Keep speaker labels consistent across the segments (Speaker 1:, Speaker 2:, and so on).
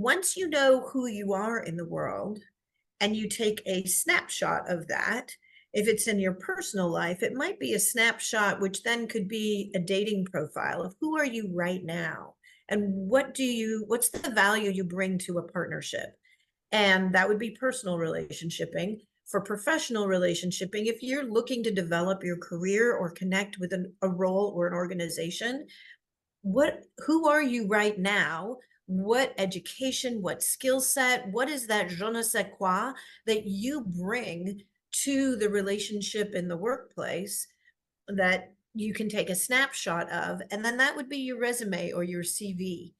Speaker 1: Once you know who you are in the world and you take a snapshot of that, if it's in your personal life, it might be a snapshot, which then could be a dating profile of who are you right now and what's the value you bring to a partnership. And that would be personal relationshiping. For professional relationshiping, if you're looking to develop your career or connect with a role or an organization, who are you right now? What education, what skill set, what is that je ne sais quoi that you bring to the relationship in the workplace that you can take a snapshot of? And then that would be your resume or your CV.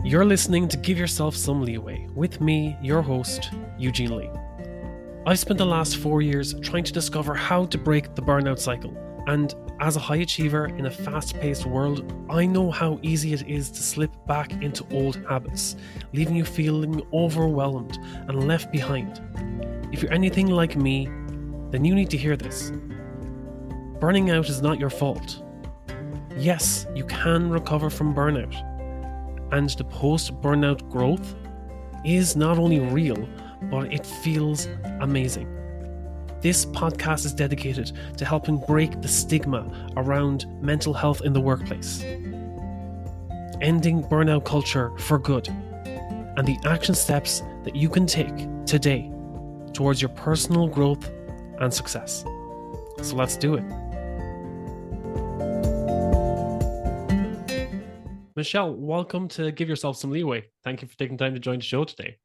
Speaker 2: You're listening to Give Yourself Some Leeway with me, your host, Eugene Lee. I've spent the last 4 years trying to discover how to break the burnout cycle, and as a high achiever in a fast-paced world, I know how easy it is to slip back into old habits, leaving you feeling overwhelmed and left behind. If you're anything like me, then you need to hear this. Burning out is not your fault. Yes, you can recover from burnout. And the post-burnout growth is not only real, but it feels amazing. This podcast is dedicated to helping break the stigma around mental health in the workplace, ending burnout culture for good, and the action steps that you can take today towards your personal growth and success. So let's do it. Michelle, welcome to Give Yourself Some Leeway. Thank you for taking time to join the show today.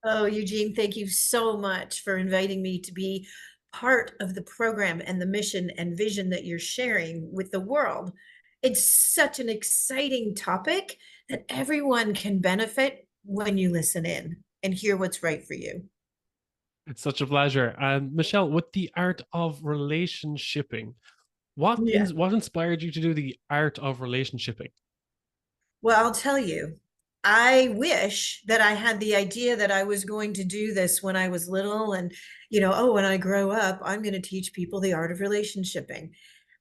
Speaker 1: Oh, Eugene, thank you so much for inviting me to be part of the program and the mission and vision that you're sharing with the world. It's such an exciting topic that everyone can benefit when you listen in and hear what's right for you.
Speaker 2: It's such a pleasure. And Michelle, with the art of relationshiping, what
Speaker 1: Yeah.
Speaker 2: what inspired you to do the art of relationshiping?
Speaker 1: Well, I'll tell you, I wish that I had the idea that I was going to do this when I was little and, oh, when I grow up, I'm going to teach people the art of relationshiping.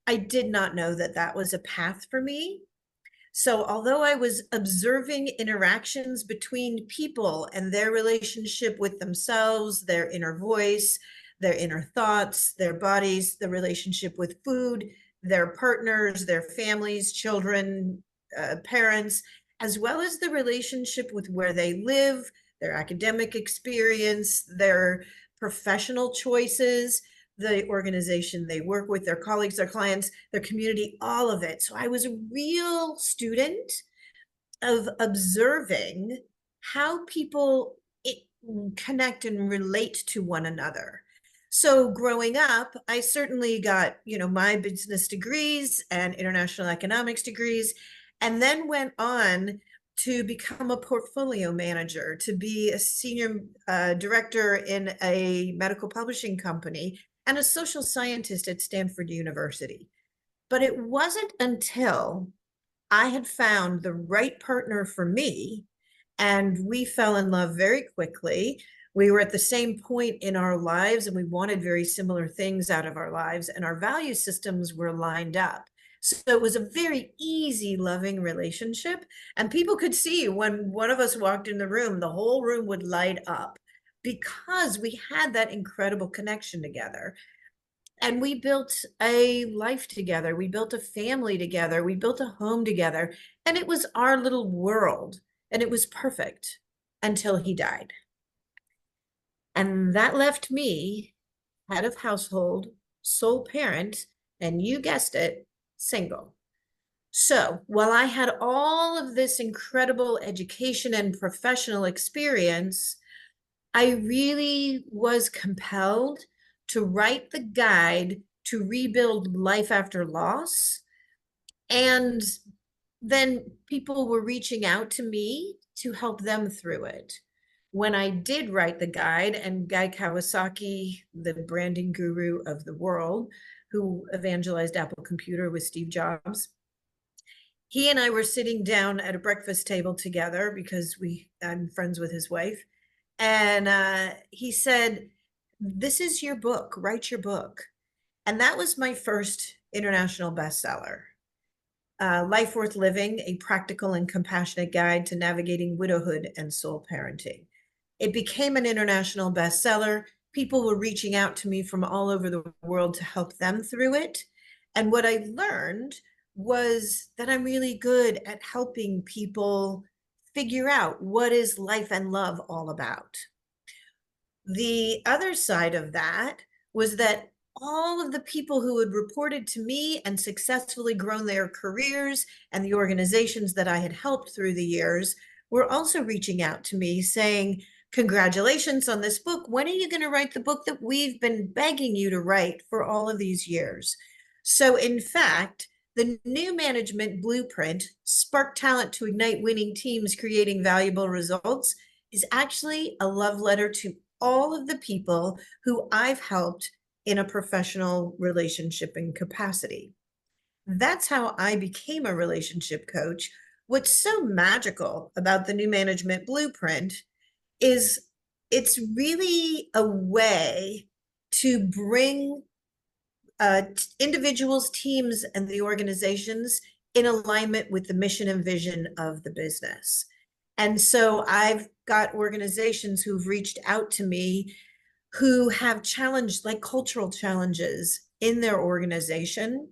Speaker 1: I did not know that that was a path for me. So, although I was observing interactions between people and their relationship with themselves, their inner voice, their inner thoughts, their bodies, the relationship with food, their partners, their families, children, parents, as well as the relationship with where they live, their academic experience, their professional choices, the organization they work with, their colleagues, their clients, their community, all of it. So I was a real student of observing how people connect and relate to one another. So growing up, I certainly got, my business degrees and international economics degrees, and then went on to become a portfolio manager, to be a senior director in a medical publishing company, and a social scientist at Stanford University. But it wasn't until I had found the right partner for me, and we fell in love very quickly. We were at the same point in our lives, and we wanted very similar things out of our lives, and our value systems were lined up. So it was a very easy, loving relationship. And people could see when one of us walked in the room, the whole room would light up because we had that incredible connection together. And we built a life together. We built a family together. We built a home together. And it was our little world. And it was perfect until he died. And that left me head of household, sole parent, and you guessed it, single. So while I had all of this incredible education and professional experience, I really was compelled to write the guide to rebuild life after loss. And then people were reaching out to me to help them through it. When I did write the guide, and Guy Kawasaki, the branding guru of the world, who evangelized Apple Computer with Steve Jobs, he and I were sitting down at a breakfast table together because I'm friends with his wife. And he said, "This is your book, write your book." And that was my first international bestseller. Life Worth Living, a practical and compassionate guide to navigating widowhood and soul parenting. It became an international bestseller. People were reaching out to me from all over the world to help them through it. And what I learned was that I'm really good at helping people figure out what is life and love all about. The other side of that was that all of the people who had reported to me and successfully grown their careers and the organizations that I had helped through the years were also reaching out to me saying, congratulations on this book. When are you going to write the book that we've been begging you to write for all of these years? So, in fact, the new management blueprint, Spark Talent to Ignite Winning Teams Creating Valuable Results, is actually a love letter to all of the people who I've helped in a professional relationship and capacity. That's how I became a relationship coach. What's so magical about the new management blueprint is it's really a way to bring individuals, teams, and the organizations in alignment with the mission and vision of the business. And so I've got organizations who've reached out to me who have challenged, like cultural challenges in their organization.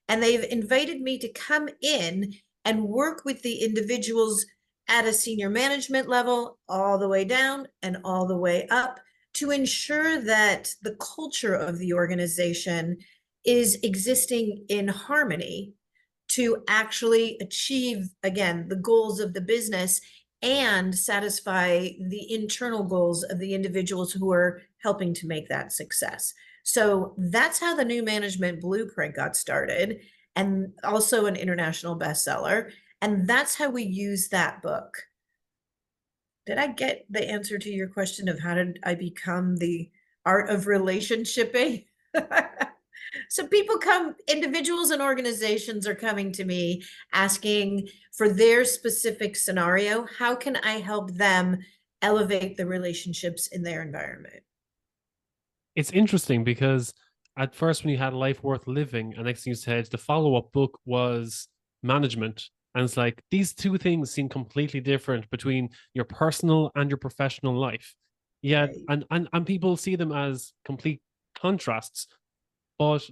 Speaker 1: And they've invited me to come in and work with the individuals at a senior management level, all the way down and all the way up, to ensure that the culture of the organization is existing in harmony to actually achieve, again, the goals of the business and satisfy the internal goals of the individuals who are helping to make that success. So that's how the new management blueprint got started, and also an international bestseller. And that's how we use that book. Did I get the answer to your question of how did I become the art of relationshiping? So people come, individuals and organizations are coming to me asking for their specific scenario. How can I help them elevate the relationships in their environment?
Speaker 2: It's interesting because at first, when you had Life Worth Living, and next thing you said the follow up book was management. And it's like these two things seem completely different between your personal and your professional life. Yeah,
Speaker 1: Right.
Speaker 2: and people see them as complete contrasts. But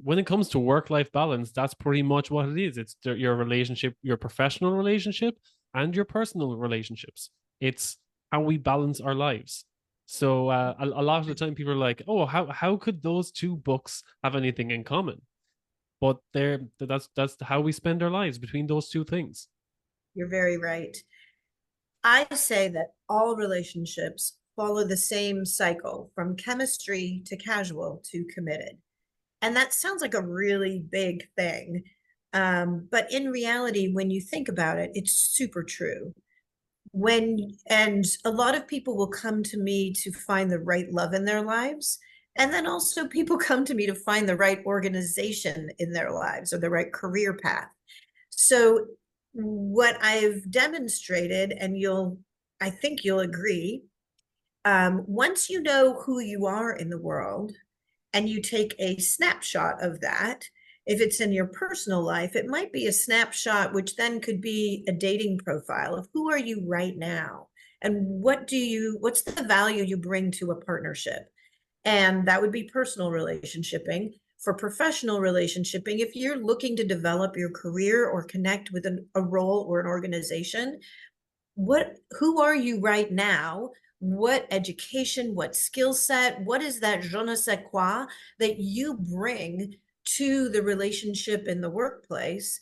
Speaker 2: when it comes to work-life balance, that's pretty much what it is. It's your relationship, your professional relationship, and your personal relationships. It's how we balance our lives. So a lot of the time, people are like, "Oh, how could those two books have anything in common?" But that's how we spend our lives between those two things.
Speaker 1: You're very right. I say that all relationships follow the same cycle from chemistry to casual to committed. And that sounds like a really big thing. But in reality, when you think about it, it's super true. And a lot of people will come to me to find the right love in their lives. And then also people come to me to find the right organization in their lives or the right career path. So what I've demonstrated, and I think you'll agree, once you know who you are in the world and you take a snapshot of that, if it's in your personal life, it might be a snapshot, which then could be a dating profile of who are you right now? And what's the value you bring to a partnership? And that would be personal relationshiping. For professional relationshiping, if you're looking to develop your career or connect with a role or an organization, who are you right now? What education, what skill set, what is that je ne sais quoi that you bring to the relationship in the workplace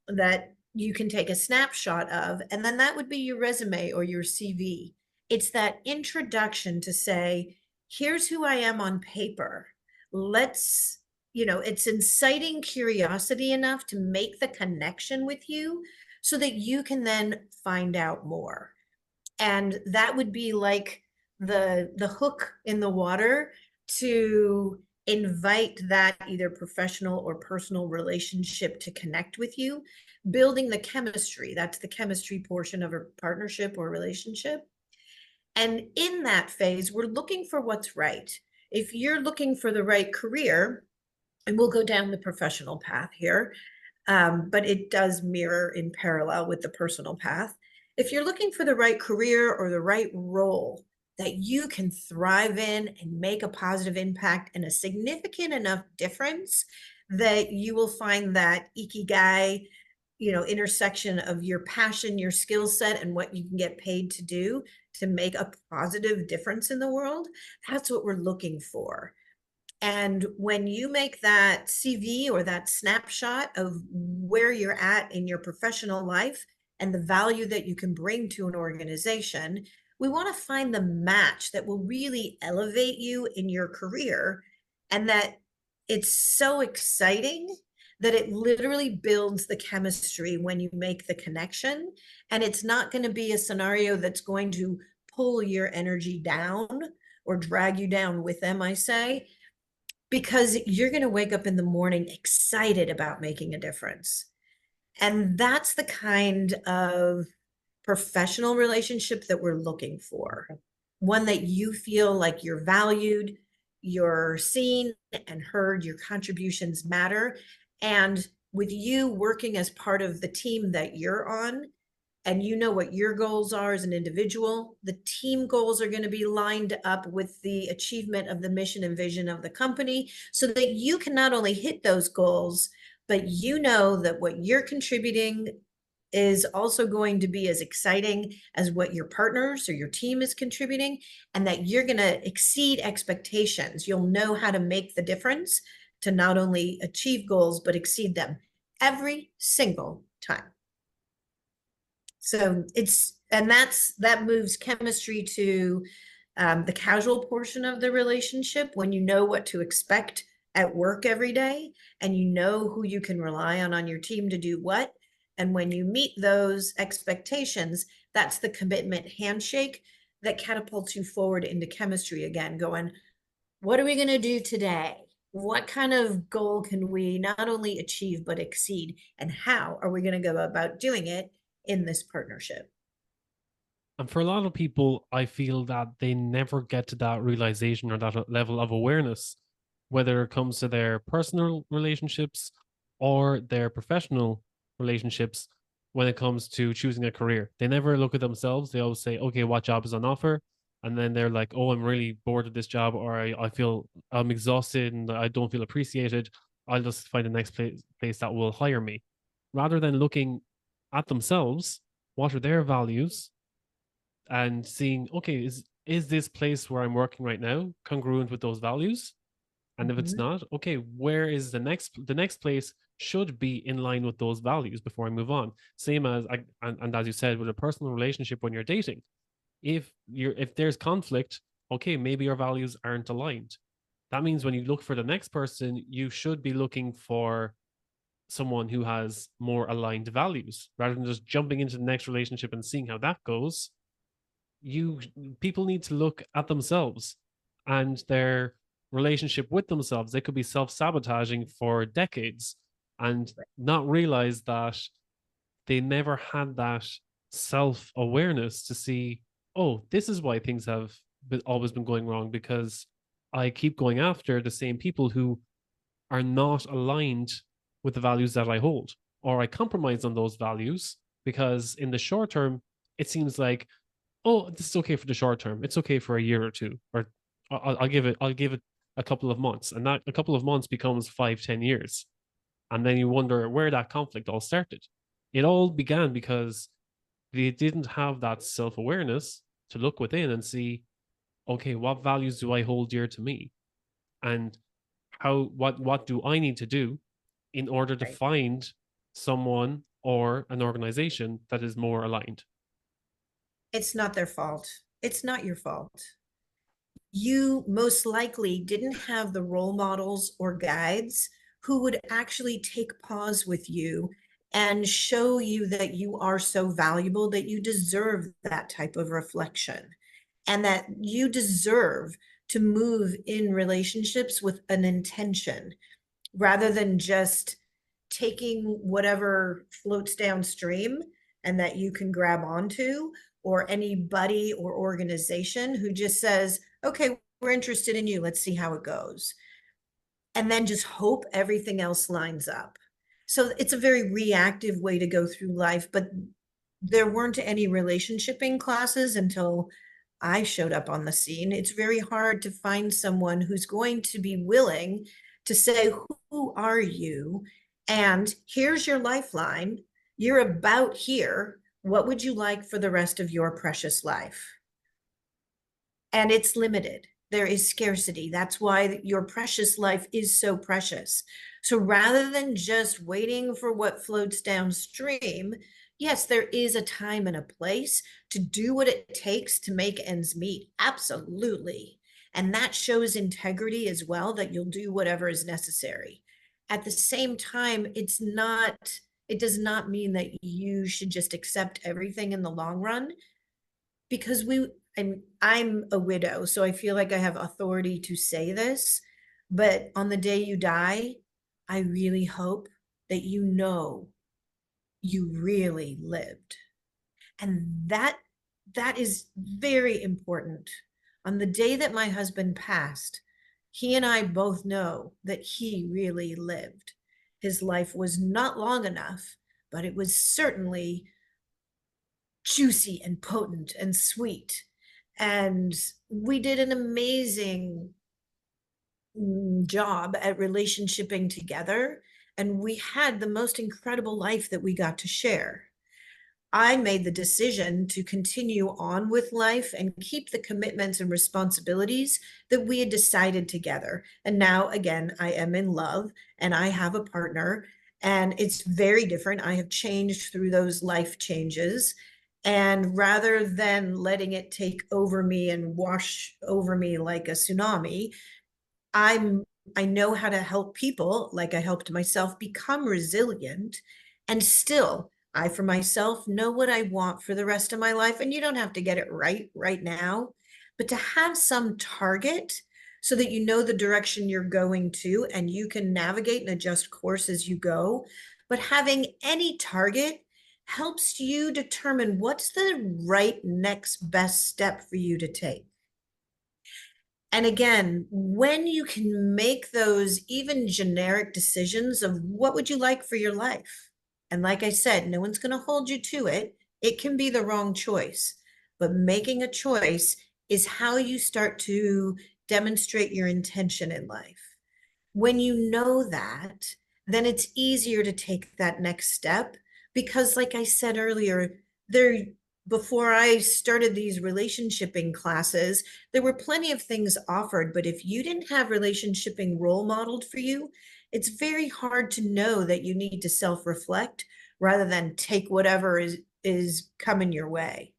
Speaker 1: that you can take a snapshot of? And then that would be your resume or your CV. It's that introduction to say, here's who I am on paper. Let's, it's inciting curiosity enough to make the connection with you so that you can then find out more. And that would be like the hook in the water to invite that either professional or personal relationship to connect with you, building the chemistry. That's the chemistry portion of a partnership or relationship. And in that phase, we're looking for what's right. If you're looking for the right career, and we'll go down the professional path here, but it does mirror in parallel with the personal path. If you're looking for the right career or the right role that you can thrive in and make a positive impact and a significant enough difference that you will find that ikigai, intersection of your passion, your skill set, and what you can get paid to do to make a positive difference in the world, that's what we're looking for. And when you make that CV or that snapshot of where you're at in your professional life and the value that you can bring to an organization, we want to find the match that will really elevate you in your career, and that it's so exciting that it literally builds the chemistry when you make the connection. And it's not going to be a scenario that's going to pull your energy down or drag you down with them, I say, because you're going to wake up in the morning excited about making a difference. And that's the kind of professional relationship that we're looking for. One that you feel like you're valued, you're seen and heard, your contributions matter. And with you working as part of the team that you're on, and you know what your goals are as an individual, the team goals are going to be lined up with the achievement of the mission and vision of the company, so that you can not only hit those goals, but you know that what you're contributing is also going to be as exciting as what your partners or your team is contributing, and that you're going to exceed expectations. You'll know how to make the difference to not only achieve goals, but exceed them every single time. So that moves chemistry to the casual portion of the relationship, when you know what to expect at work every day and you know who you can rely on your team to do what. And when you meet those expectations, that's the commitment handshake that catapults you forward into chemistry again, going, what are we going to do today? What kind of goal can we not only achieve, but exceed? And how are we going to go about doing it in this partnership?
Speaker 2: And for a lot of people, I feel that they never get to that realization or that level of awareness, whether it comes to their personal relationships or their professional relationships when it comes to choosing a career. They never look at themselves. They always say, okay, what job is on offer? And then they're like, oh, I'm really bored of this job, or I feel I'm exhausted and I don't feel appreciated. I'll just find the next place that will hire me. Rather than looking at themselves, what are their values, and seeing, okay, is this place where I'm working right now congruent with those values? And if it's
Speaker 1: Mhm.
Speaker 2: not, okay, where is the next place should be in line with those values before I move on. Same as and as you said, with a personal relationship when you're dating, if there's conflict, okay, maybe your values aren't aligned. That means when you look for the next person, you should be looking for someone who has more aligned values rather than just jumping into the next relationship and seeing how that goes. You People need to look at themselves and their relationship with themselves. They could be self-sabotaging for decades and not realize that they never had that self-awareness to see, oh, this is why things have always been going wrong, because I keep going after the same people who are not aligned with the values that I hold, or I compromise on those values because in the short term it seems like, oh, this is okay for the short term. It's okay for a year or two, or I'll give it a couple of months, and that a couple of months becomes 5, 10 years, and then you wonder where that conflict all started. It all began because they didn't have that self awareness to look within and see, okay, what values do I hold dear to me, and what do I need to do in order to
Speaker 1: Right.
Speaker 2: find someone or an organization that is more aligned.
Speaker 1: It's not their fault. It's not your fault. You most likely didn't have the role models or guides who would actually take pause with you and show you that you are so valuable that you deserve that type of reflection, and that you deserve to move in relationships with an intention rather than just taking whatever floats downstream and that you can grab onto, or anybody or organization who just says, okay, we're interested in you, let's see how it goes, and then just hope everything else lines up. So it's a very reactive way to go through life, but there weren't any relationshiping classes until I showed up on the scene. It's very hard to find someone who's going to be willing to say, who are you? And here's your lifeline. You're about here. What would you like for the rest of your precious life? And it's limited. There is scarcity. That's why your precious life is so precious. So rather than just waiting for what floats downstream, yes, there is a time and a place to do what it takes to make ends meet. Absolutely. And that shows integrity as well, that you'll do whatever is necessary. At the same time, it does not mean that you should just accept everything in the long run, because and I'm a widow, so I feel like I have authority to say this, but on the day you die, I really hope that you know you really lived. And that is very important. On the day that my husband passed, he and I both know that he really lived. His life was not long enough, but it was certainly juicy and potent and sweet. And we did an amazing job at relationshiping together. And we had the most incredible life that we got to share. I made the decision to continue on with life and keep the commitments and responsibilities that we had decided together. And now, again, I am in love and I have a partner, and it's very different. I have changed through those life changes. And rather than letting it take over me and wash over me like a tsunami, I'm I know how to help people, like I helped myself, become resilient. And still, I for myself know what I want for the rest of my life. And you don't have to get it right now, but to have some target so that you know the direction you're going to and you can navigate and adjust course as you go. But having any target helps you determine what's the right next best step for you to take. And again, when you can make those even generic decisions of what would you like for your life? And like I said, no one's going to hold you to it. It can be the wrong choice, but making a choice is how you start to demonstrate your intention in life. When you know that, then it's easier to take that next step, because like I said earlier, there before I started these relationshiping classes, there were plenty of things offered, but if you didn't have relationshiping role modeled for you, it's very hard to know that you need to self-reflect rather than take whatever is coming your way.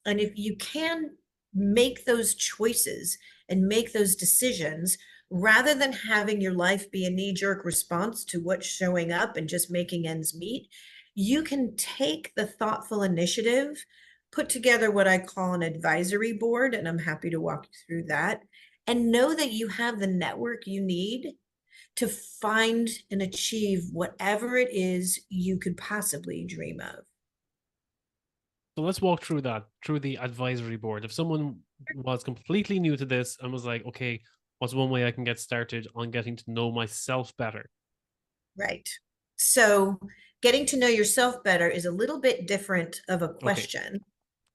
Speaker 1: And if you can make those choices and make those decisions rather than having your life be a knee-jerk response to what's showing up and just making ends meet, you can take the thoughtful initiative, put together what I call an advisory board, and I'm happy to walk you through that, and know that you have the network you need to find and achieve whatever it is you could possibly dream of.
Speaker 2: So let's walk through that, through the advisory board. If someone was completely new to this and was like, okay, what's one way I can get started on getting to know myself better?
Speaker 1: Right. So getting to know yourself better is a little bit different of a
Speaker 2: Okay.
Speaker 1: question.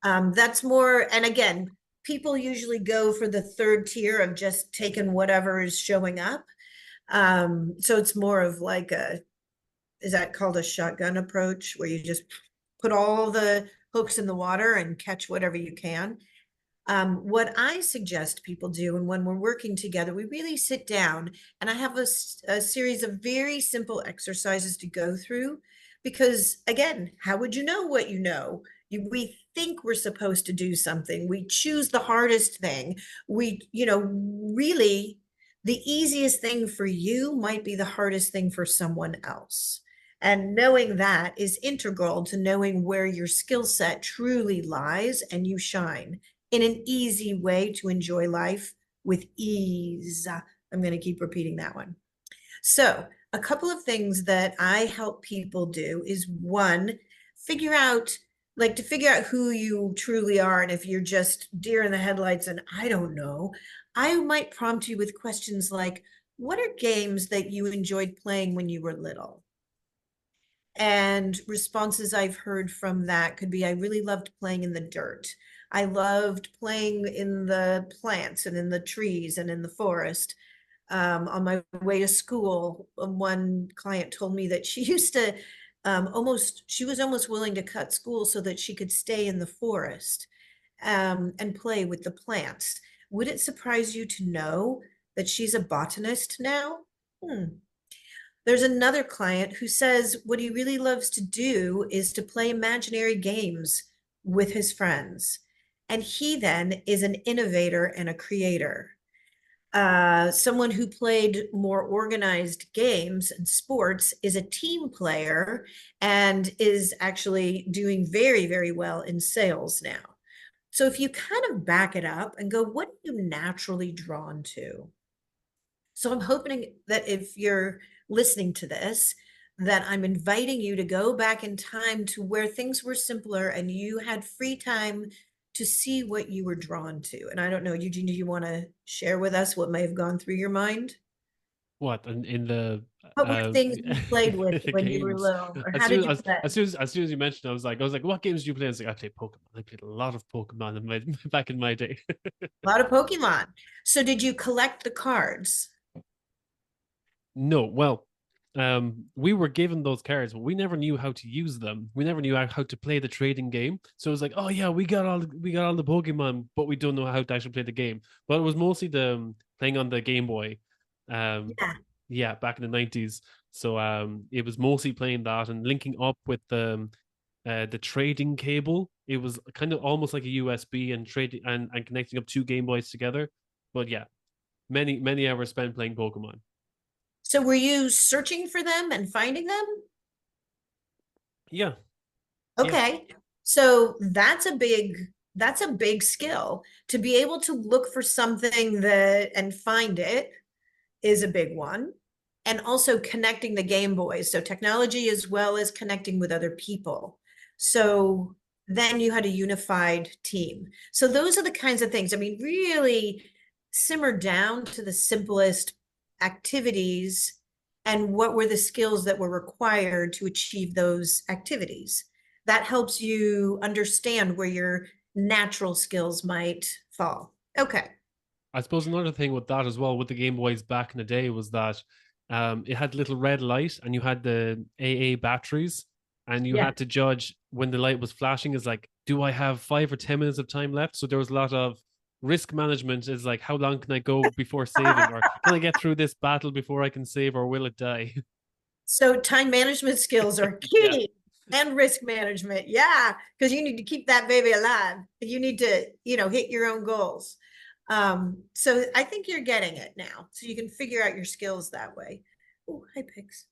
Speaker 1: That's more, and again, people usually go for the third tier of just taking whatever is showing up. So it's more of like is that called a shotgun approach, where you just put all the hooks in the water and catch whatever you can? What I suggest people do, and when we're working together, we really sit down and I have a series of very simple exercises to go through. Because again, how would you know what you know? We think we're supposed to do something. We choose the hardest thing. Really, the easiest thing for you might be the hardest thing for someone else. And knowing that is integral to knowing where your skill set truly lies and you shine in an easy way to enjoy life with ease. I'm going to keep repeating that one. So, a couple of things that I help people do is one, figure out to figure out who you truly are. And if you're just deer in the headlights and I don't know, I might prompt you with questions like, what are games that you enjoyed playing when you were little? And responses I've heard from that could be, I really loved playing in the dirt. I loved playing in the plants and in the trees and in the forest. On my way to school, one client told me that she used to she was almost willing to cut school so that she could stay in the forest and play with the plants. Would it surprise you to know that she's a botanist now? Hmm. There's another client who says what he really loves to do is to play imaginary games with his friends. And he then is an innovator and a creator. Someone who played more organized games and sports is a team player and is actually doing very, very well in sales now. So if you kind of back it up and go, what are you naturally drawn to? So I'm hoping that if you're listening to this, that I'm inviting you to go back in time to where things were simpler and you had free time to see what you were drawn to. And I don't know, Eugene, do you want to share with us what may have gone through your mind?
Speaker 2: What in the
Speaker 1: What were things you played with
Speaker 2: the
Speaker 1: when you were
Speaker 2: games?
Speaker 1: little, or
Speaker 2: As
Speaker 1: how
Speaker 2: soon
Speaker 1: did you
Speaker 2: as
Speaker 1: play?
Speaker 2: as soon as you mentioned, I was like, what games do you play? I was like, I played Pokemon. I played a lot of Pokemon in my back in my day.
Speaker 1: A lot of Pokemon. So did you collect the cards?
Speaker 2: No, well, we were given those cards, but we never knew how to use them. We never knew how to play the trading game. So it was like, oh yeah, we got all the Pokemon, but we don't know how to actually play the game. But it was mostly the playing on the Game Boy. Um,
Speaker 1: Yeah.
Speaker 2: yeah, back in the 90s. So it was mostly playing that and linking up with the trading cable. It was kind of almost like a USB and trading and connecting up two Game Boys together. But yeah, many hours spent playing Pokemon.
Speaker 1: So were you searching for them and finding them?
Speaker 2: Yeah, yeah.
Speaker 1: Okay. So that's a big skill to be able to look for something that and find it is a big one. And also connecting the Game Boys. So technology as well as connecting with other people. So then you had a unified team. So those are the kinds of things. I mean, really simmer down to the simplest activities and what were the skills that were required to achieve those activities. That helps you understand where your natural skills might fall. Okay.
Speaker 2: I suppose another thing with that as well, with the Game Boys back in the day, was that it had little red light, and you had the AA batteries, and you
Speaker 1: Yeah.
Speaker 2: had to judge when the light was flashing. Is like, do I have 5 or 10 minutes of time left? So there was a lot of risk management. Is like, how long can I go before saving, or can I get through this battle before I can save, or will it die?
Speaker 1: So time management skills are
Speaker 2: Yeah,
Speaker 1: key and risk management. Yeah, because you need to keep that baby alive. You need to, hit your own goals. So I think you're getting it now. So you can figure out your skills that way. Oh, hi, Pix.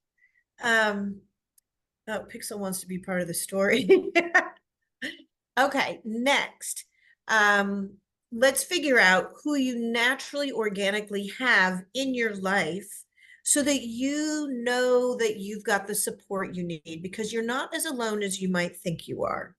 Speaker 1: Um, oh, Pixel wants to be part of the story. Okay, next. Um, let's figure out who you naturally, organically have in your life so that you know that you've got the support you need because you're not as alone as you might think you are.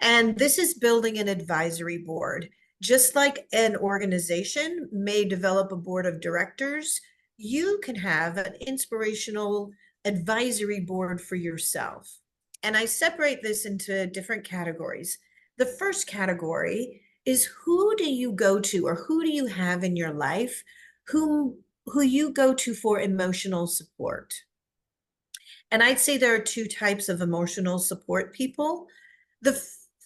Speaker 1: And this is building an advisory board. Just like an organization may develop a board of directors, you can have an inspirational advisory board for yourself. And I separate this into different categories. The first category is who do you go to or who do you have in your life who you go to for emotional support? And I'd say there are two types of emotional support people. The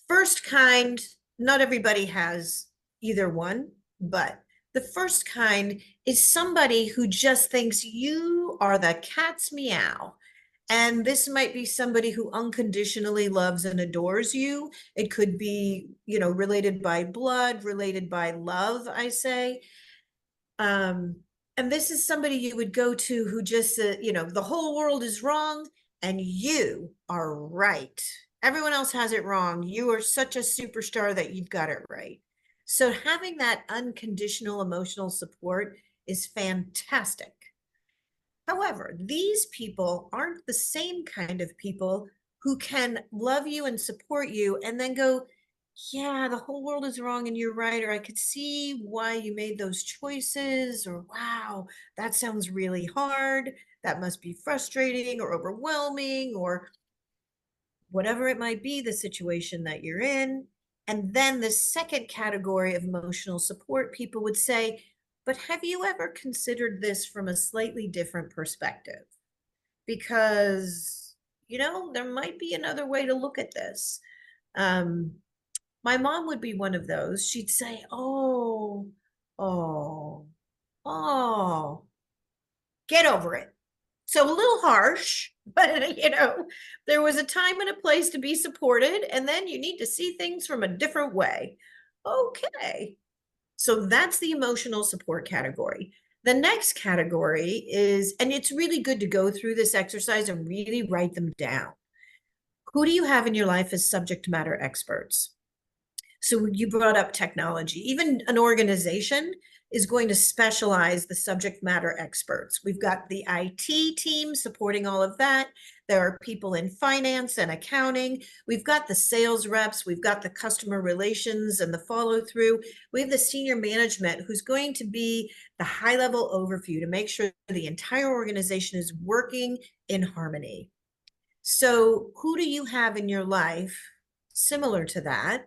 Speaker 1: first kind, not everybody has either one, but the first kind is somebody who just thinks you are the cat's meow. And this might be somebody who unconditionally loves and adores you. It could be, related by blood, related by love, I say. Um, and this is somebody you would go to who just, the whole world is wrong and you are right. Everyone else has it wrong. You are such a superstar that you've got it right. So having that unconditional emotional support is fantastic. However, these people aren't the same kind of people who can love you and support you and then go, yeah, the whole world is wrong and you're right, or I could see why you made those choices, or wow, that sounds really hard. That must be frustrating or overwhelming or whatever it might be, the situation that you're in. And then the second category of emotional support, people would say, but have you ever considered this from a slightly different perspective? Because, there might be another way to look at this. Um, my mom would be one of those. She'd say, oh, oh, get over it. So a little harsh, but there was a time and a place to be supported, and then you need to see things from a different way. Okay. So that's the emotional support category. The next category is, and it's really good to go through this exercise and really write them down. Who do you have in your life as subject matter experts? So you brought up technology. Even an organization is going to specialize the subject matter experts. We've got the IT team supporting all of that. There are people in finance and accounting. We've got the sales reps. We've got the customer relations and the follow through. We have the senior management who's going to be the high level overview to make sure the entire organization is working in harmony. So who do you have in your life similar to that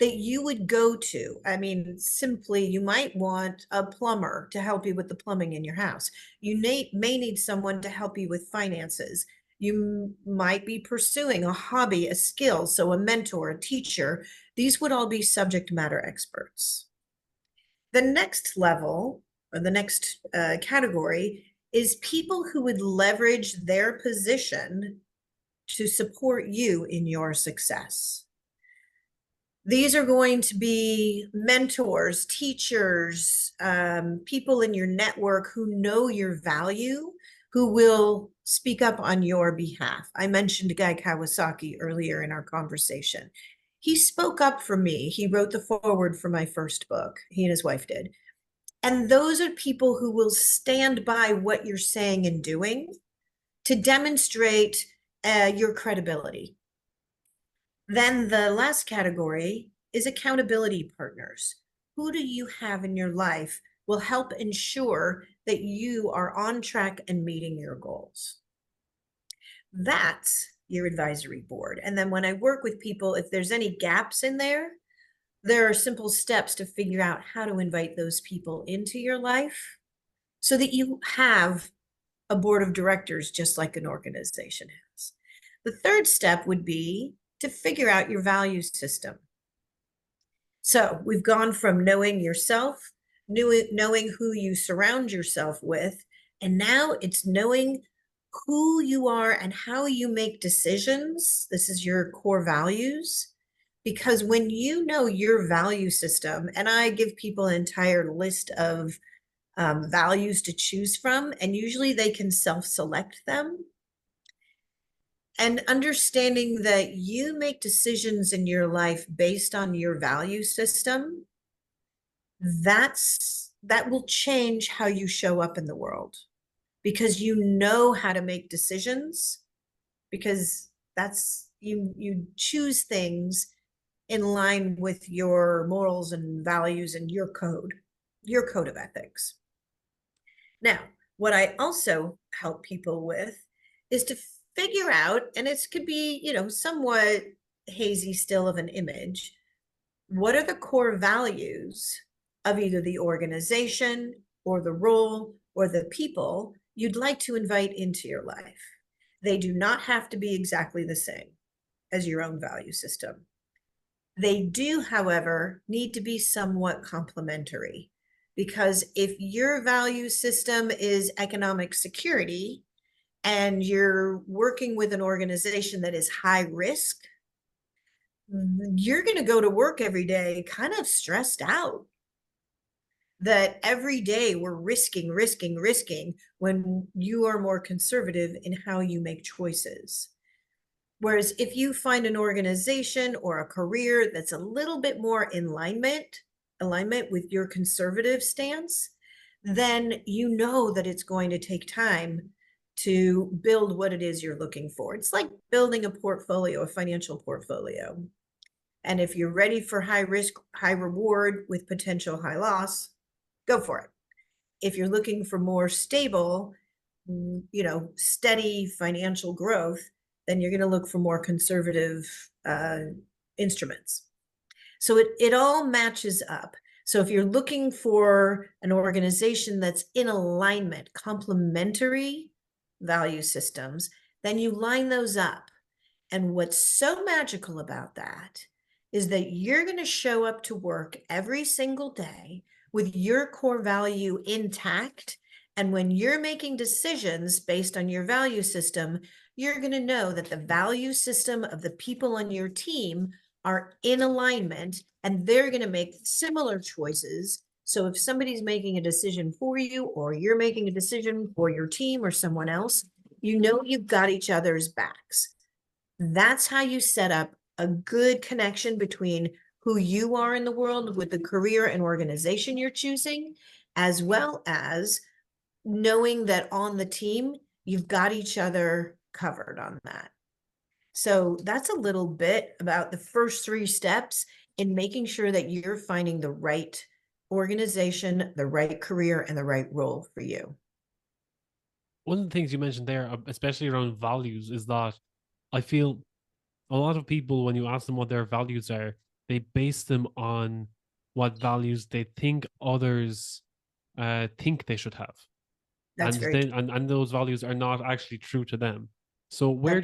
Speaker 1: you would go to? I mean, simply, you might want a plumber to help you with the plumbing in your house. You may need someone to help you with finances. You might be pursuing a hobby, a skill, so a mentor, a teacher. These would all be subject matter experts. The next level, or the next category, is people who would leverage their position to support you in your success. These are going to be mentors, teachers, people in your network who know your value, who will speak up on your behalf. I mentioned Guy Kawasaki earlier in our conversation. He spoke up for me. He wrote the foreword for my first book. He and his wife did. And those are people who will stand by what you're saying and doing to demonstrate your credibility. Then the last category is accountability partners. Who do you have in your life will help ensure that you are on track and meeting your goals? That's your advisory board. And then when I work with people, if there's any gaps in there are simple steps to figure out how to invite those people into your life so that you have a board of directors just like an organization has. The third step would be to figure out your value system. So we've gone from knowing yourself, knowing who you surround yourself with, and now it's knowing who you are and how you make decisions. This is your core values. Because when you know your value system, and I give people an entire list of values to choose from, and usually they can self-select them. And understanding that you make decisions in your life based on your value system, that will change how you show up in the world because you know how to make decisions because that's you choose things in line with your morals and values and your code of ethics. Now, what I also help people with is to figure out, and it could be, somewhat hazy still of an image, what are the core values of either the organization or the role or the people you'd like to invite into your life? They do not have to be exactly the same as your own value system. They do, however, need to be somewhat complementary because if your value system is economic security and you're working with an organization that is high risk, you're going to go to work every day kind of stressed out that every day we're risking when you are more conservative in how you make choices. Whereas if you find an organization or a career that's a little bit more in alignment with your conservative stance, then you know that it's going to take time to build what it is you're looking for. It's like building a portfolio, a financial portfolio. And if you're ready for high risk, high reward with potential high loss, go for it. If you're looking for more stable, steady financial growth, then you're going to look for more conservative instruments. So it all matches up. So if you're looking for an organization that's in alignment, complementary value systems, then you line those up. And what's so magical about that is that you're going to show up to work every single day with your core value intact. And when you're making decisions based on your value system, you're going to know that the value system of the people on your team are in alignment and they're going to make similar choices. So if somebody's making a decision for you or you're making a decision for your team or someone else, you know you've got each other's backs. That's how you set up a good connection between who you are in the world with the career and organization you're choosing, as well as knowing that on the team, you've got each other covered on that. So that's a little bit about the first three steps in making sure that you're finding the right organization, the right career, and the right role for you.
Speaker 2: One of the things you mentioned there, especially around values, is that I feel a lot of people, when you ask them what their values are, they base them on what values they think others think they should have,
Speaker 1: That's very true.
Speaker 2: and those values are not actually true to them. So
Speaker 1: That
Speaker 2: where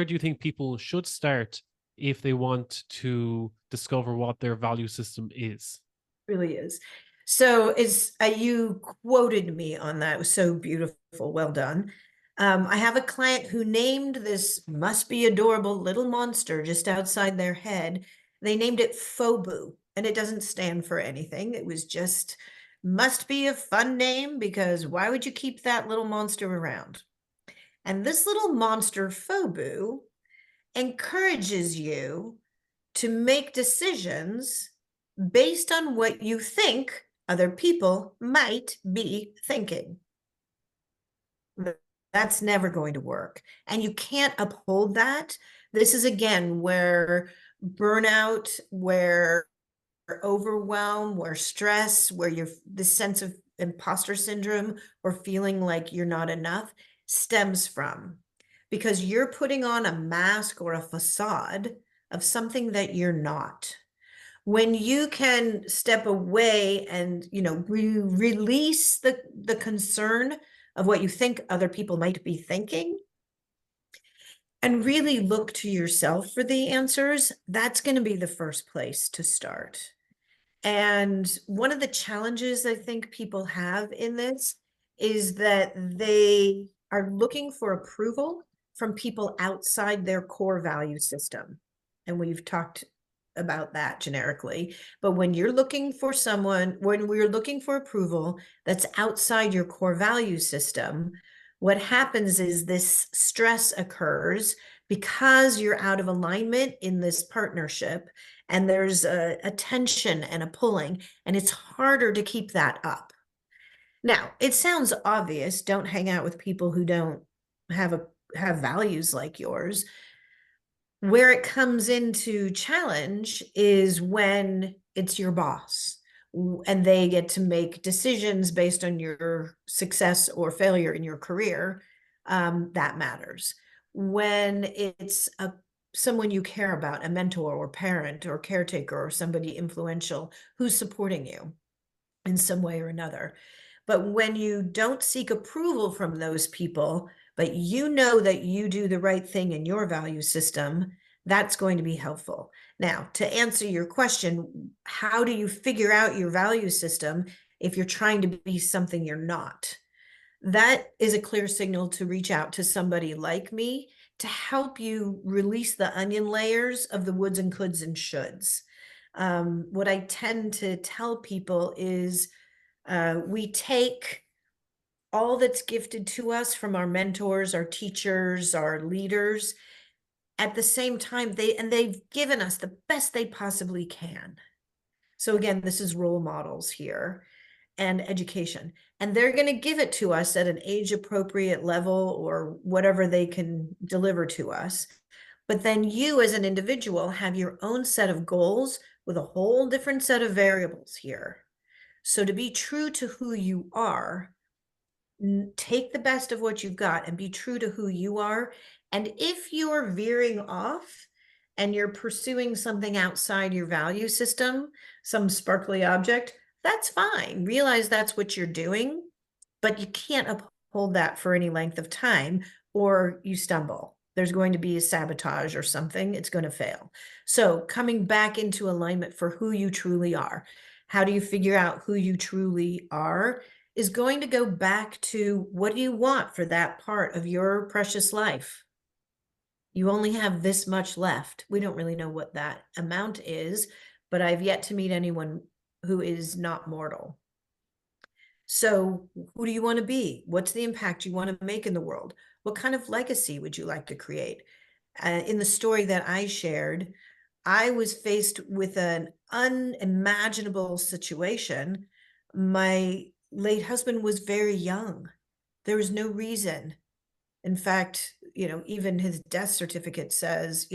Speaker 2: do you think people should start if they want to discover what their value system is?
Speaker 1: really is. So it's you quoted me on that. It was so beautiful. Well done. I have a client who named this must be adorable little monster just outside their head. They named it Fobu, and it doesn't stand for anything. It was just must be a fun name because why would you keep that little monster around? And this little monster, Fobu, encourages you to make decisions based on what you think other people might be thinking. That's never going to work. And you can't uphold that. This is again where burnout, where overwhelm, where stress, where you're this sense of imposter syndrome or feeling like you're not enough stems from because you're putting on a mask or a facade of something that you're not. When you can step away and release the concern of what you think other people might be thinking and really look to yourself for the answers, that's going to be the first place to start. And one of the challenges I think people have in this is that they are looking for approval from people outside their core value system. And we've talked about that generically. But when you're looking for someone, when we're looking for approval that's outside your core value system, what happens is this stress occurs because you're out of alignment in this partnership and there's a tension and a pulling, and it's harder to keep that up. Now, it sounds obvious, don't hang out with people who don't have values like yours. Where it comes into challenge is when it's your boss and they get to make decisions based on your success or failure in your career. That matters. When it's someone you care about, a mentor or parent or caretaker or somebody influential who's supporting you in some way or another. But when you don't seek approval from those people, but you know that you do the right thing in your value system, that's going to be helpful. Now, to answer your question, how do you figure out your value system if you're trying to be something you're not? That is a clear signal to reach out to somebody like me to help you release the onion layers of the woulds and coulds and shoulds. What I tend to tell people is we take all that's gifted to us from our mentors, our teachers, our leaders. At the same time, they've given us the best they possibly can. So again, this is role models here and education. And they're going to give it to us at an age appropriate level or whatever they can deliver to us. But then you as an individual have your own set of goals with a whole different set of variables here. So to be true to who you are, take the best of what you've got and be true to who you are. And if you're veering off and you're pursuing something outside your value system, some sparkly object, that's fine. Realize that's what you're doing, but you can't uphold that for any length of time or you stumble. There's going to be a sabotage or something, it's going to fail. So, coming back into alignment for who you truly are. How do you figure out who you truly are? Is going to go back to what do you want for that part of your precious life? You only have this much left. We don't really know what that amount is, but I've yet to meet anyone who is not mortal. So, who do you want to be? What's the impact you want to make in the world? What kind of legacy would you like to create? In the story that I shared, I was faced with an unimaginable situation. My late husband was very young. There was no reason. In fact, even his death certificate says,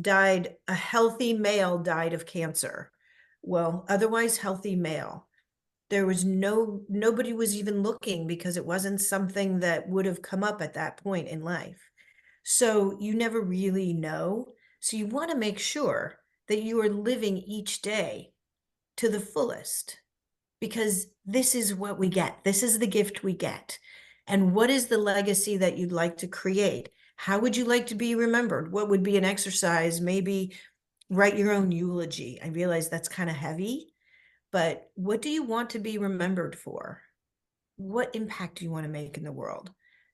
Speaker 1: died a healthy male, died of cancer. Well, otherwise healthy male. There was nobody was even looking because it wasn't something that would have come up at that point in life. So you never really know. So you want to make sure that you are living each day to the fullest because this is what we get. This is the gift we get. And what is the legacy that you'd like to create? How would you like to be remembered? What would be an exercise? Maybe write your own eulogy. I realize that's kind of heavy, but what do you want to be remembered for? What impact do you want to make in the world?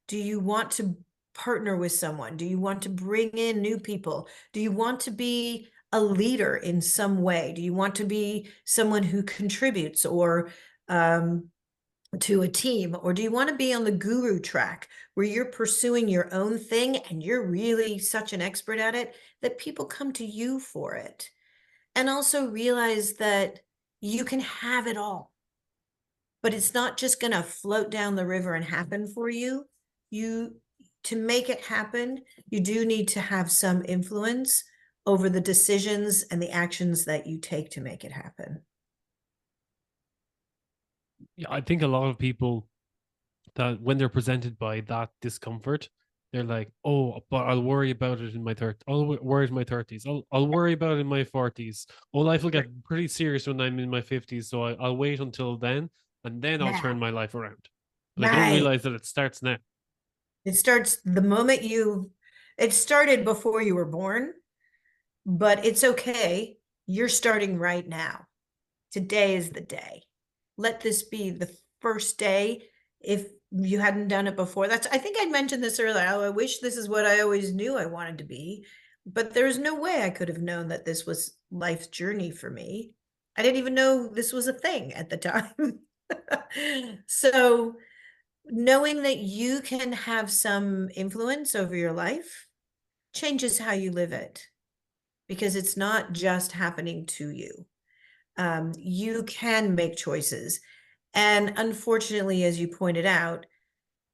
Speaker 1: Do you want to partner with someone? Do you want to bring in new people? Do you want to be a leader in some way? Do you want to be someone who contributes or to a team? Or do you want to be on the guru track where you're pursuing your own thing and you're really such an expert at it that people come to you for it? And also realize that you can have it all, but it's not just going to float down the river and happen for you. You, to make it happen, you do need to have some influence over the decisions and the actions that you take to make it happen.
Speaker 2: Yeah, I think a lot of people that when they're presented by that discomfort, they're like, "Oh, but I'll worry about it in my 30s. I'll worry in my 30s. I'll worry about it in my 40s. Oh, life will get pretty serious when I'm in my 50s, so I'll wait until then, and then I'll turn
Speaker 1: Now,
Speaker 2: my life around." But I don't
Speaker 1: right.
Speaker 2: realize that it starts now.
Speaker 1: It starts the moment it started before you were born, but it's okay. You're starting right now. Today is the day. Let this be the first day. If you hadn't done it before, I think I mentioned this earlier. Oh, I wish this is what I always knew I wanted to be, but there's no way I could have known that this was life's journey for me. I didn't even know this was a thing at the time. So knowing that you can have some influence over your life changes how you live it because it's not just happening to you. You can make choices. And unfortunately, as you pointed out,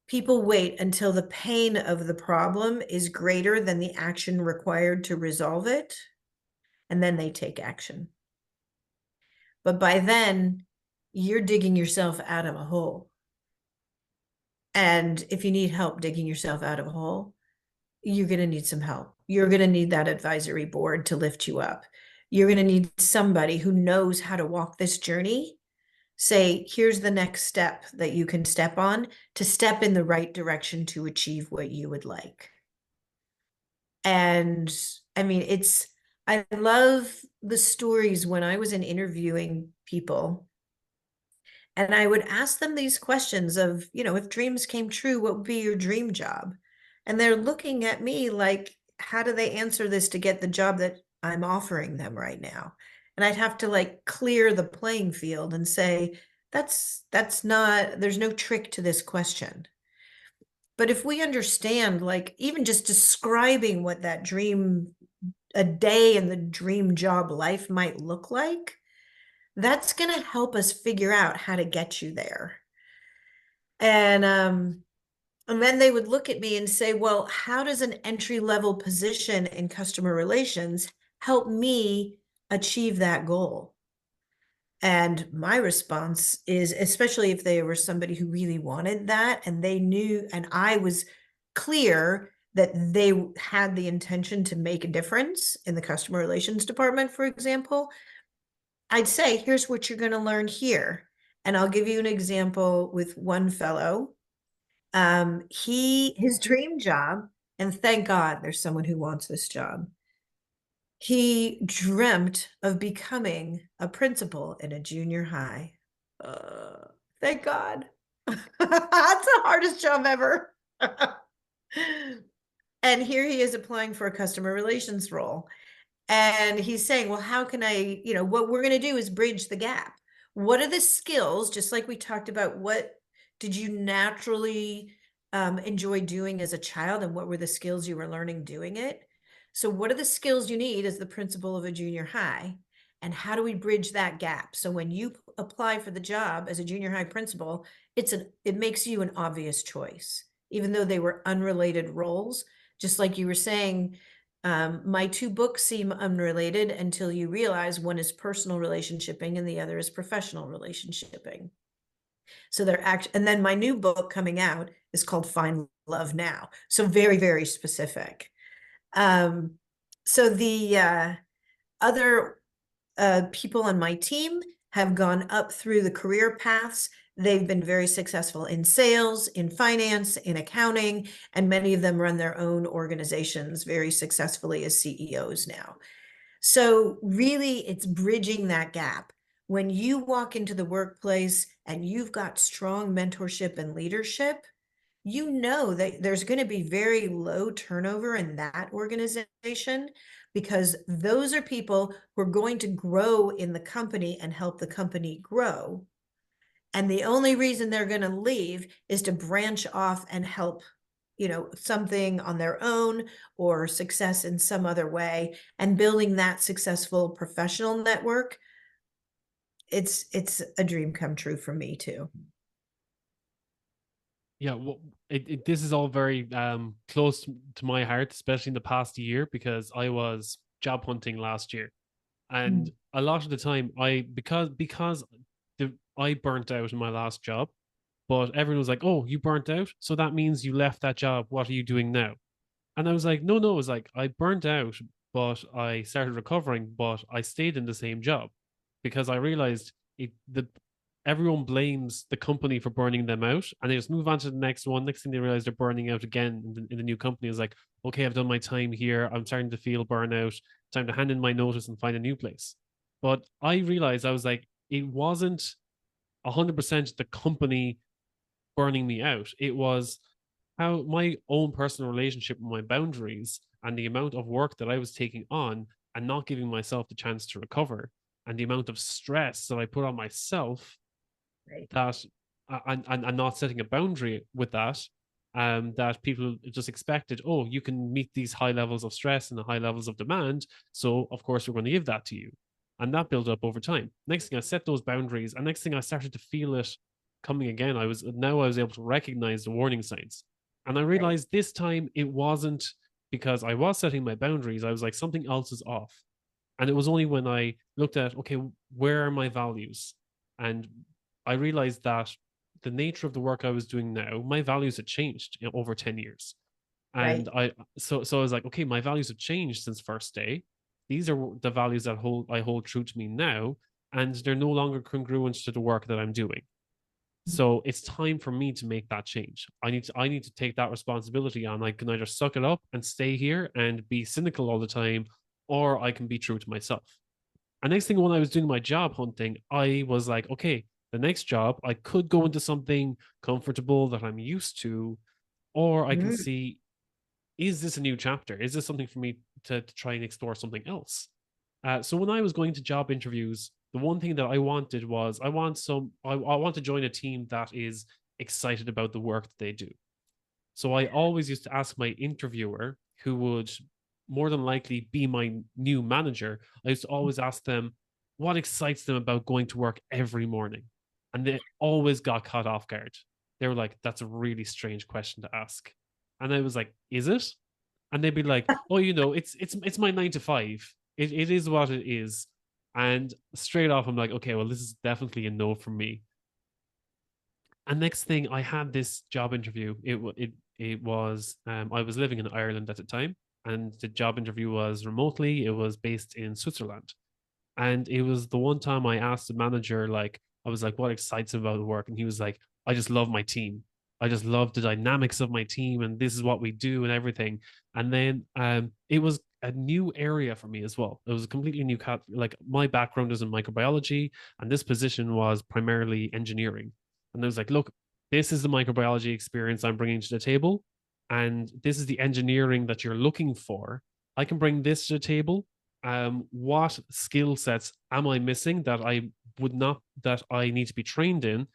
Speaker 1: people wait until the pain of the problem is greater than the action required to resolve it, and then they take action. But by then, you're digging yourself out of a hole. And if you need help digging yourself out of a hole, you're going to need some help. You're going to need that advisory board to lift you up. You're going to need somebody who knows how to walk this journey, say, here's the next step that you can step on to step in the right direction to achieve what you would like. And I mean, I love the stories when I was in interviewing people and I would ask them these questions of, if dreams came true, what would be your dream job? And they're looking at me like, how do they answer this to get the job that I'm offering them right now? And I'd have to like clear the playing field and say, that's not, there's no trick to this question. But if we understand, like, even just describing what that dream, a day in the dream job life might look like, that's going to help us figure out how to get you there. And then they would look at me and say, well, how does an entry level position in customer relations help me achieve that goal? And my response is, especially if they were somebody who really wanted that and they knew, and I was clear that they had the intention to make a difference in the customer relations department, for example, I'd say, here's what you're going to learn here. And I'll give you an example with one fellow. His dream job, and thank God there's someone who wants this job. He dreamt of becoming a principal in a junior high. Thank God. That's the hardest job ever. And here he is applying for a customer relations role. And he's saying, well, how can I, what we're going to do is bridge the gap. What are the skills, just like we talked about, what did you naturally enjoy doing as a child, and what were the skills you were learning doing it? So what are the skills you need as the principal of a junior high? And how do we bridge that gap? So when you apply for the job as a junior high principal, it makes you an obvious choice, even though they were unrelated roles. Just like you were saying, my two books seem unrelated until you realize one is personal relationshiping and the other is professional relationshiping. So and then my new book coming out is called Find Love Now. So very, very specific. Um, so the other people on my team have gone up through the career paths. They've been very successful in sales, in finance, in accounting, and many of them run their own organizations very successfully as CEOs now. So really, it's bridging that gap. When you walk into the workplace and you've got strong mentorship and leadership, you know that there's going to be very low turnover in that organization, because those are people who are going to grow in the company and help the company grow. And the only reason they're going to leave is to branch off and help, something on their own or success in some other way, and building that successful professional network. It's a dream come true for me too.
Speaker 2: Yeah, well, this is all very close to my heart, especially in the past year, because I was job hunting last year, and
Speaker 1: Mm.
Speaker 2: a lot of the time, I burnt out in my last job, but everyone was like, "Oh, you burnt out, so that means you left that job. What are you doing now?" And I was like, "No, no." It was like I burnt out, but I started recovering, but I stayed in the same job because I realized the everyone blames the company for burning them out, and they just move on to the next one. Next thing they realize they're burning out again in the new company. It's like, okay, I've done my time here. I'm starting to feel burnout. Time to hand in my notice and find a new place. But I realized I was like, it wasn't 100% the company burning me out. It was how my own personal relationship with my boundaries and the amount of work that I was taking on and not giving myself the chance to recover, and the amount of stress that I put on myself,
Speaker 1: Right.
Speaker 2: that and not setting a boundary with that, that people just expected, oh, you can meet these high levels of stress and the high levels of demand, so of course we're going to give that to you. And that built up over time. Next thing I set those boundaries, and next thing I started to feel it coming again. I was able to recognize the warning signs. And I
Speaker 1: Right.
Speaker 2: realized this time it wasn't because I was setting my boundaries. I was like, something else is off. And it was only when I looked at, okay, where are my values? And I realized that the nature of the work I was doing now, my values had changed over 10 years. And
Speaker 1: Right.
Speaker 2: so I was like, okay, my values have changed since first day. These are the values that I hold true to me now, and they're no longer congruent to the work that I'm doing. So it's time for me to make that change. I need to take that responsibility on. I can either suck it up and stay here and be cynical all the time, or I can be true to myself. And next thing, when I was doing my job hunting, I was like, okay, the next job, I could go into something comfortable that I'm used to, or I can
Speaker 1: Mm.
Speaker 2: see, is this a new chapter? Is this something for me to try and explore something else? So when I was going to job interviews, the one thing that I wanted was I want to join a team that is excited about the work that they do. So I always used to ask my interviewer, who would more than likely be my new manager, I used to always ask them what excites them about going to work every morning. And they always got caught off guard. They were like, that's a really strange question to ask. And I was like, is it? And they'd be like, oh, it's my 9 to 5. It is what it is. And straight off, I'm like, okay, well, this is definitely a no from me. And next thing, I had this job interview. It was I was living in Ireland at the time, and the job interview was remotely. It was based in Switzerland, and it was the one time I asked the manager, like, I was like, what excites him about the work? And he was like, I just love my team. I just love the dynamics of my team, and this is what we do and everything. And then it was a new area for me as well. It was a completely new like my background is in microbiology, and this position was primarily engineering. And I was like, look, this is the microbiology experience I'm bringing to the table, and this is the engineering that you're looking for. I can bring this to the table. What skill sets am I missing that I need to be trained in,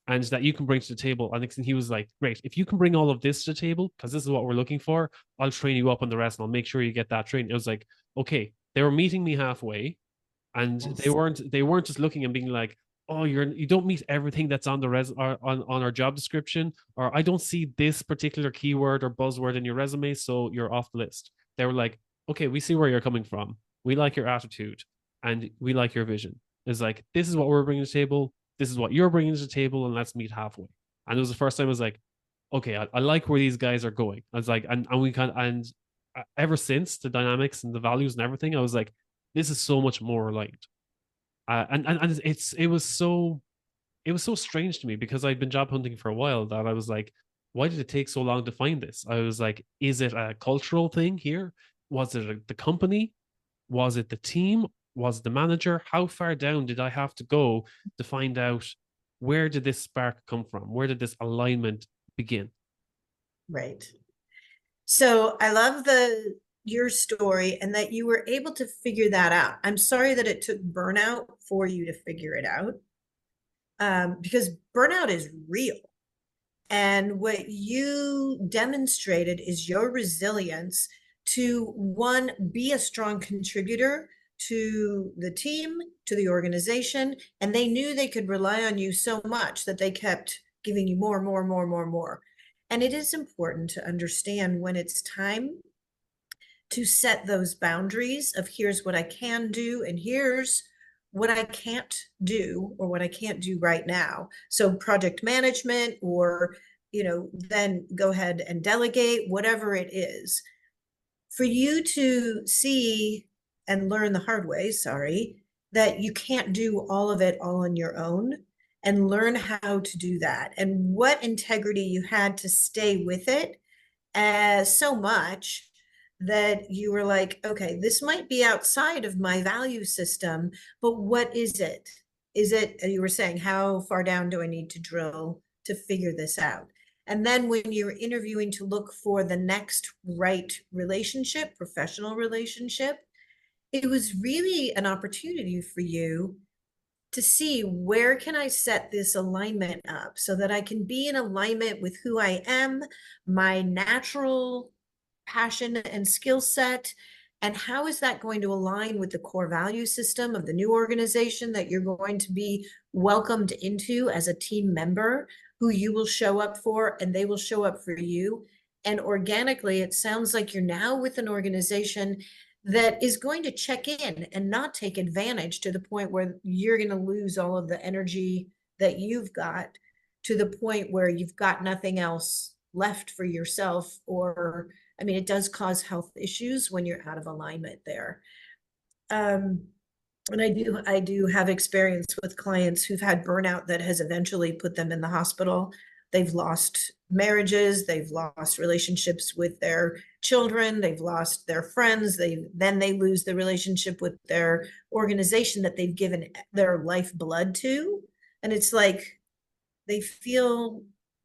Speaker 2: and that you can bring to the table? And he was like, great, if you can bring all of this to the table, because this is what we're looking for, I'll train you up on the rest and I'll make sure you get that training. It was like, okay, they were meeting me halfway, and
Speaker 1: Yes.
Speaker 2: they weren't just looking and being like, oh, you don't meet everything that's on the on our job description, or I don't see this particular keyword or buzzword in your resume, so you're off the list. They were like, okay, we see where you're coming from, we like your attitude, and we like your vision. It's like, this is what we're bringing to the table, this is what you're bringing to the table, and let's meet halfway. And it was the first time I was like, okay, I like where these guys are going. I was like, and we can, and ever since, the dynamics and the values and everything, I was like, this is so much more aligned. And it was so strange to me, because I'd been job hunting for a while, that I was like, why did it take so long to find this? I was like, is it a cultural thing here? Was it the company? Was it the team? Was it the manager? How far down did I have to go to find out, where did this spark come from? Where did this alignment begin?
Speaker 1: Right. So I love the your story and that you were able to figure that out. I'm sorry that it took burnout for you to figure it out, because burnout is real. And what you demonstrated is your resilience to one, be a strong contributor to the team, to the organization. And they knew they could rely on you so much that they kept giving you more, more, more, more, more. And it is important to understand when it's time to set those boundaries of here's what I can do and here's what I can't do or what I can't do right now. So project management, or then go ahead and delegate, whatever it is. For you to see and learn the hard way, sorry, that you can't do all of it all on your own, and learn how to do that and what integrity you had to stay with it as so much that you were like, okay, this might be outside of my value system, but what is it? Is it, you were saying, how far down do I need to drill to figure this out? And then when you're interviewing to look for the next right relationship, professional relationship, it was really an opportunity for you to see where can I set this alignment up so that I can be in alignment with who I am, my natural passion and skill set, and how is that going to align with the core value system of the new organization that you're going to be welcomed into as a team member, who you will show up for and they will show up for you. And organically, it sounds like you're now with an organization that is going to check in and not take advantage to the point where you're going to lose all of the energy that you've got, to the point where you've got nothing else left for yourself. Or, I mean, it does cause health issues when you're out of alignment there. Um, and I do have experience with clients who've had burnout that has eventually put them in the hospital. They've lost marriages, they've lost relationships with their children, they've lost their friends, they lose the relationship with their organization that they've given their life blood to. And it's like they feel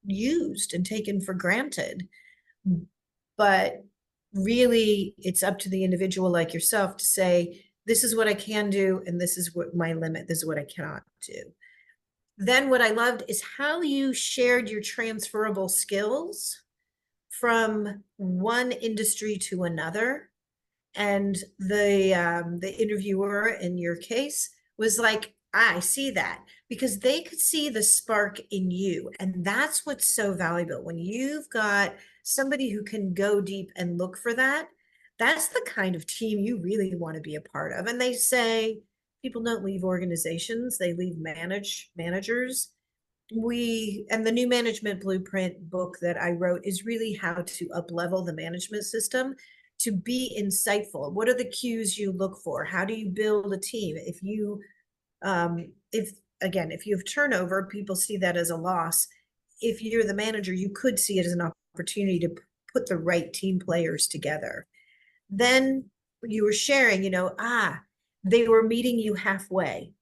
Speaker 1: used and taken for granted. But really, it's up to the individual like yourself to say, this is what I can do, and this is what my limit, this is what I cannot do. Then what I loved is how you shared your transferable skills from one industry to another. And the interviewer in your case was like, I see that, because they could see the spark in you. And that's what's so valuable. When you've got somebody who can go deep and look for that, that's the kind of team you really want to be a part of. And they say, People don't leave organizations, they leave managers. And the new management blueprint book that I wrote is really how to up level the management system to be insightful. What are the cues you look for? How do you build a team? If again, if you have turnover, people see that as a loss. If you're the manager, you could see it as an opportunity to put the right team players together. Then you were sharing, they were meeting you halfway.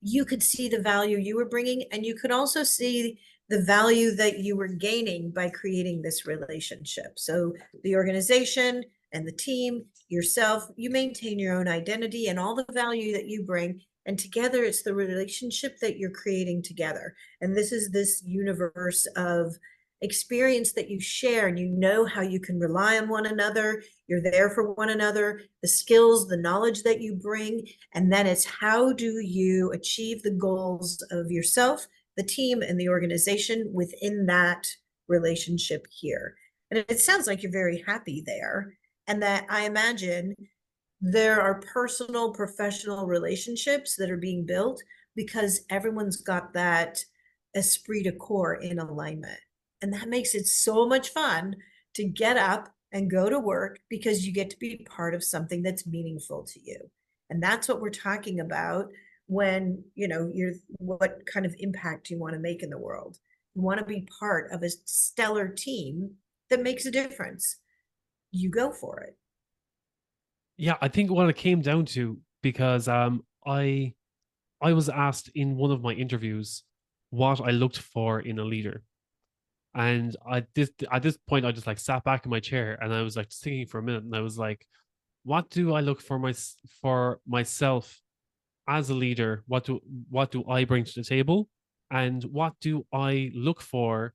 Speaker 1: You could see the value you were bringing, and you could also see the value that you were gaining by creating this relationship. So the organization and the team, yourself, you maintain your own identity and all the value that you bring. And together, it's the relationship that you're creating together. And this is this universe of experience that you share, and you know how you can rely on one another. You're there for one another, the skills, the knowledge that you bring. And then it's how do you achieve the goals of yourself, the team, and the organization within that relationship here. And it sounds like you're very happy there. And that I imagine there are personal, professional relationships that are being built because everyone's got that esprit de corps in alignment. And that makes it so much fun to get up and go to work because you get to be part of something that's meaningful to you. And that's what we're talking about when, you're what kind of impact you want to make in the world. You want to be part of a stellar team that makes a difference. You go for it.
Speaker 2: Yeah, I think what it came down to, because I was asked in one of my interviews what I looked for in a leader. And at this point I just like sat back in my chair and I was like thinking for a minute, and I was like, what do I look for myself as a leader? What do I bring to the table? And what do I look for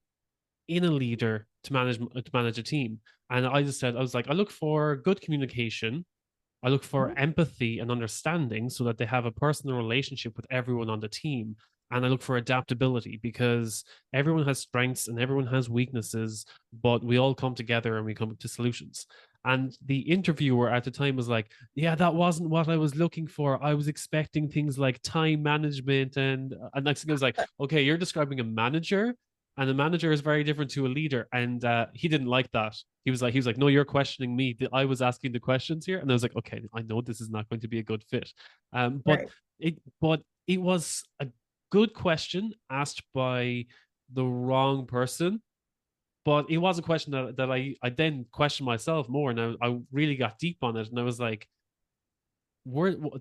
Speaker 2: in a leader to manage a team? And I just said, I was like, I look for good communication. I look for
Speaker 1: Mhm.
Speaker 2: empathy and understanding so that they have a personal relationship with everyone on the team. And I look for adaptability because everyone has strengths and everyone has weaknesses, but we all come together and we come to solutions. And the interviewer at the time was like, yeah, that wasn't what I was looking for. I was expecting things like time management. And next thing I was like, okay, you're describing a manager, and a manager is very different to a leader. And he didn't like that. He was like, no, you're questioning me. I was asking the questions here. And I was like, okay, I know this is not going to be a good fit. But
Speaker 1: Right.
Speaker 2: it was a good question asked by the wrong person. But it was a question that I then questioned myself more, and I really got deep on it. And I was like,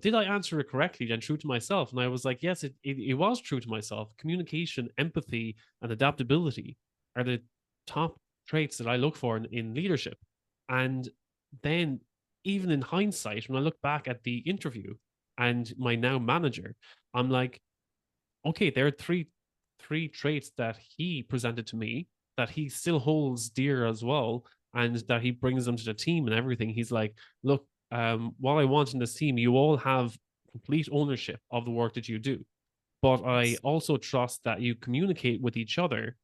Speaker 2: did I answer it correctly and true to myself? And I was like, yes, it was true to myself. Communication, empathy, and adaptability are the top traits that I look for in leadership. And then, even in hindsight, when I look back at the interview and my now manager, I'm like, okay, there are three traits that he presented to me that he still holds dear as well, and that he brings them to the team and everything. He's like, look, what I want in this team, you all have complete ownership of the work that you do. But I
Speaker 1: Yes.
Speaker 2: also trust that you communicate with each other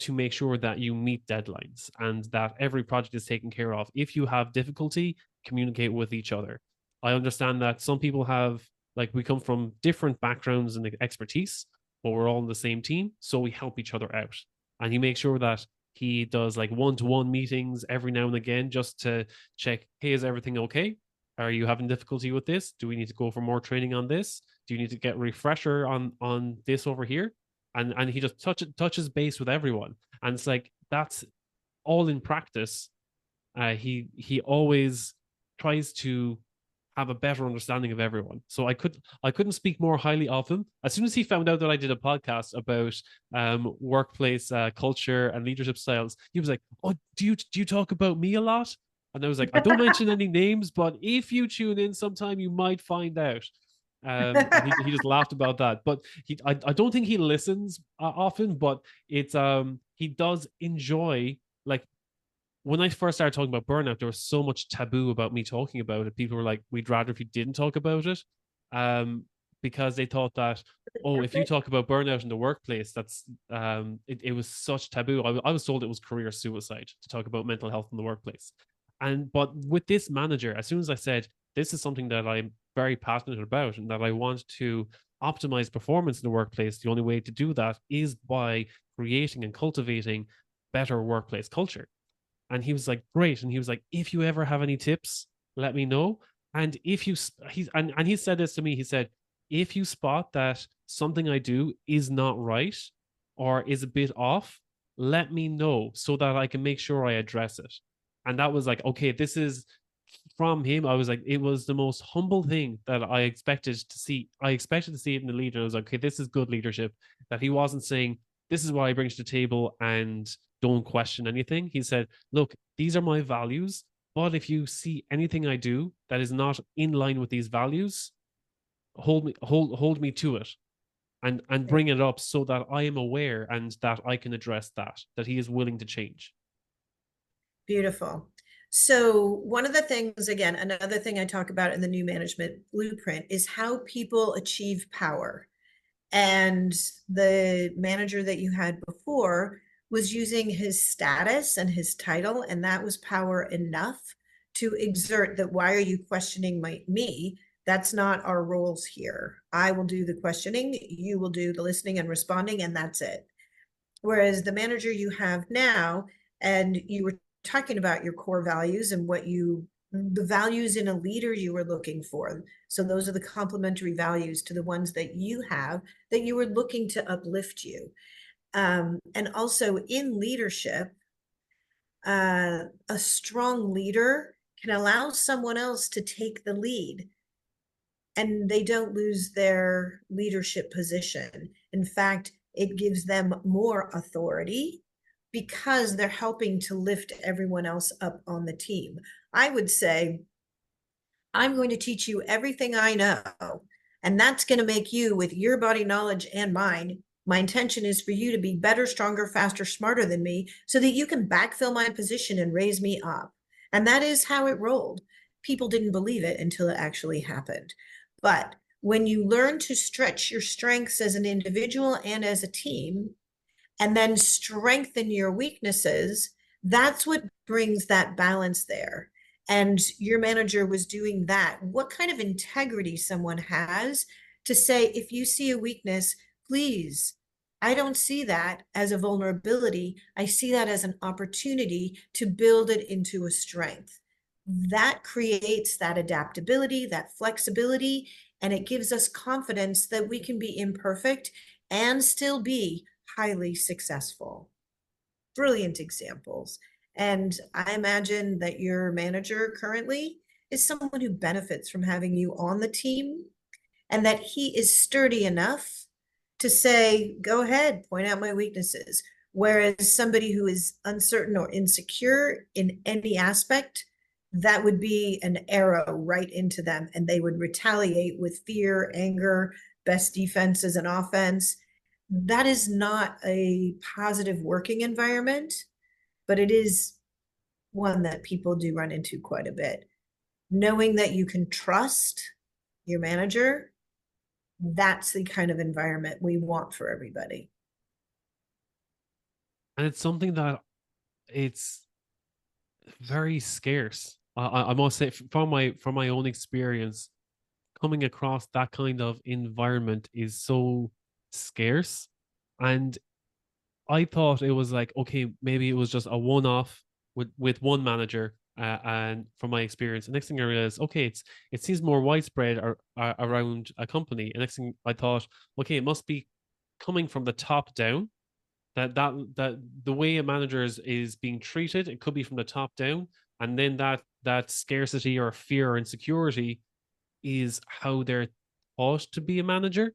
Speaker 2: to make sure that you meet deadlines and that every project is taken care of. If you have difficulty, communicate with each other. I understand that some people have, like, we come from different backgrounds and expertise, but we're all in the same team. So we help each other out. And he makes sure that he does like one-to-one meetings every now and again just to check, hey, is everything okay? Are you having difficulty with this? Do we need to go for more training on this? Do you need to get refresher on this over here? And he just touches base with everyone, and it's like that's all in practice. He always tries to have a better understanding of everyone. So I couldn't speak more highly of him. As soon as he found out that I did a podcast about workplace culture and leadership styles, he was like, "Oh, do you talk about me a lot?" And I was like, "I don't mention any names, but if you tune in sometime, you might find out." And he just laughed about that. But I don't think he listens often, but it's he does enjoy, like, when I first started talking about burnout, there was so much taboo about me talking about it. People were like, "We'd rather if you didn't talk about it," um, because they thought that, oh, if you talk about burnout in the workplace, it was such taboo. I was told it was career suicide to talk about mental health in the workplace. And but with this manager, as soon as I said, this is something that I'm very passionate about and that I want to optimize performance in the workplace. The only way to do that is by creating and cultivating better workplace culture. And he was like, great. And he was like, if you ever have any tips, let me know. And if you, and he said this to me, he said, if you spot that something I do is not right or is a bit off, let me know so that I can make sure I address it. And that was like, okay, this is from him. I was like, it was the most humble thing that I expected to see. I expected to see it in the leader. I was like, okay, this is good leadership. That he wasn't saying, this is what I bring to the table and don't question anything. He said, look, these are my values. But if you see anything I do that is not in line with these values, hold me to it and bring it up so that I am aware and that I can address that he is willing to change.
Speaker 1: Beautiful. So, one of the things, again, another thing I talk about in the new management blueprint is how people achieve power. And the manager that you had before was using his status and his title, and that was power enough to exert that. Why are you questioning me? That's not our roles here. I will do the questioning, you will do the listening and responding, and that's it. Whereas the manager you have now, and you were talking about your core values and the values in a leader you were looking for. So those are the complementary values to the ones that you have that you were looking to uplift you. And also in leadership, a strong leader can allow someone else to take the lead and they don't lose their leadership position. In fact, it gives them more authority because they're helping to lift everyone else up on the team. I would say, I'm going to teach you everything I know, and that's going to make you, with your body knowledge and mine, my intention is for you to be better, stronger, faster, smarter than me so that you can backfill my position and raise me up. And that is how it rolled. People didn't believe it until it actually happened. But when you learn to stretch your strengths as an individual and as a team, and then strengthen your weaknesses, that's what brings that balance there. And your manager was doing that. What kind of integrity someone has to say, if you see a weakness, please, I don't see that as a vulnerability. I see that as an opportunity to build it into a strength. That creates that adaptability, that flexibility, and it gives us confidence that we can be imperfect and still be highly successful. Brilliant examples. And I imagine that your manager currently is someone who benefits from having you on the team and that he is sturdy enough to say, go ahead, point out my weaknesses. Whereas somebody who is uncertain or insecure in any aspect, that would be an arrow right into them and they would retaliate with fear, anger, best defense as an offense. That is not a positive working environment, but it is one that people do run into quite a bit. Knowing that you can trust your manager, that's the kind of environment we want for everybody.
Speaker 2: And it's something that it's very scarce. I must say, from my own experience, coming across that kind of environment is so scarce. And I thought it was like, okay, maybe it was just a one off with one manager. And from my experience, the next thing I realized, okay, it seems more widespread around a company. And next thing I thought, okay, it must be coming from the top down. That the way a manager is being treated, it could be from the top down, and then that scarcity or fear or insecurity is how they're taught to be a manager,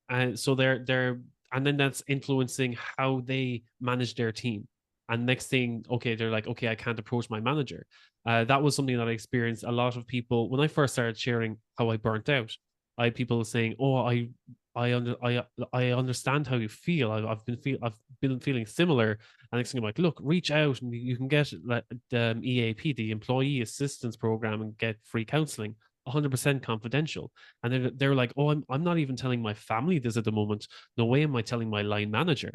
Speaker 2: and so they're and then that's influencing how they manage their team. And next thing, okay, they're like, okay, I can't approach my manager. That was something that I experienced. A lot of people, when I first started sharing how I burnt out, I had people saying, oh, I understand how you feel. I've been feeling similar. And next thing I'm like, look, reach out and you can get like the EAP, the Employee Assistance Program, and get free counseling, 100% confidential. And they're like, oh, I'm not even telling my family this at the moment. No way am I telling my line manager.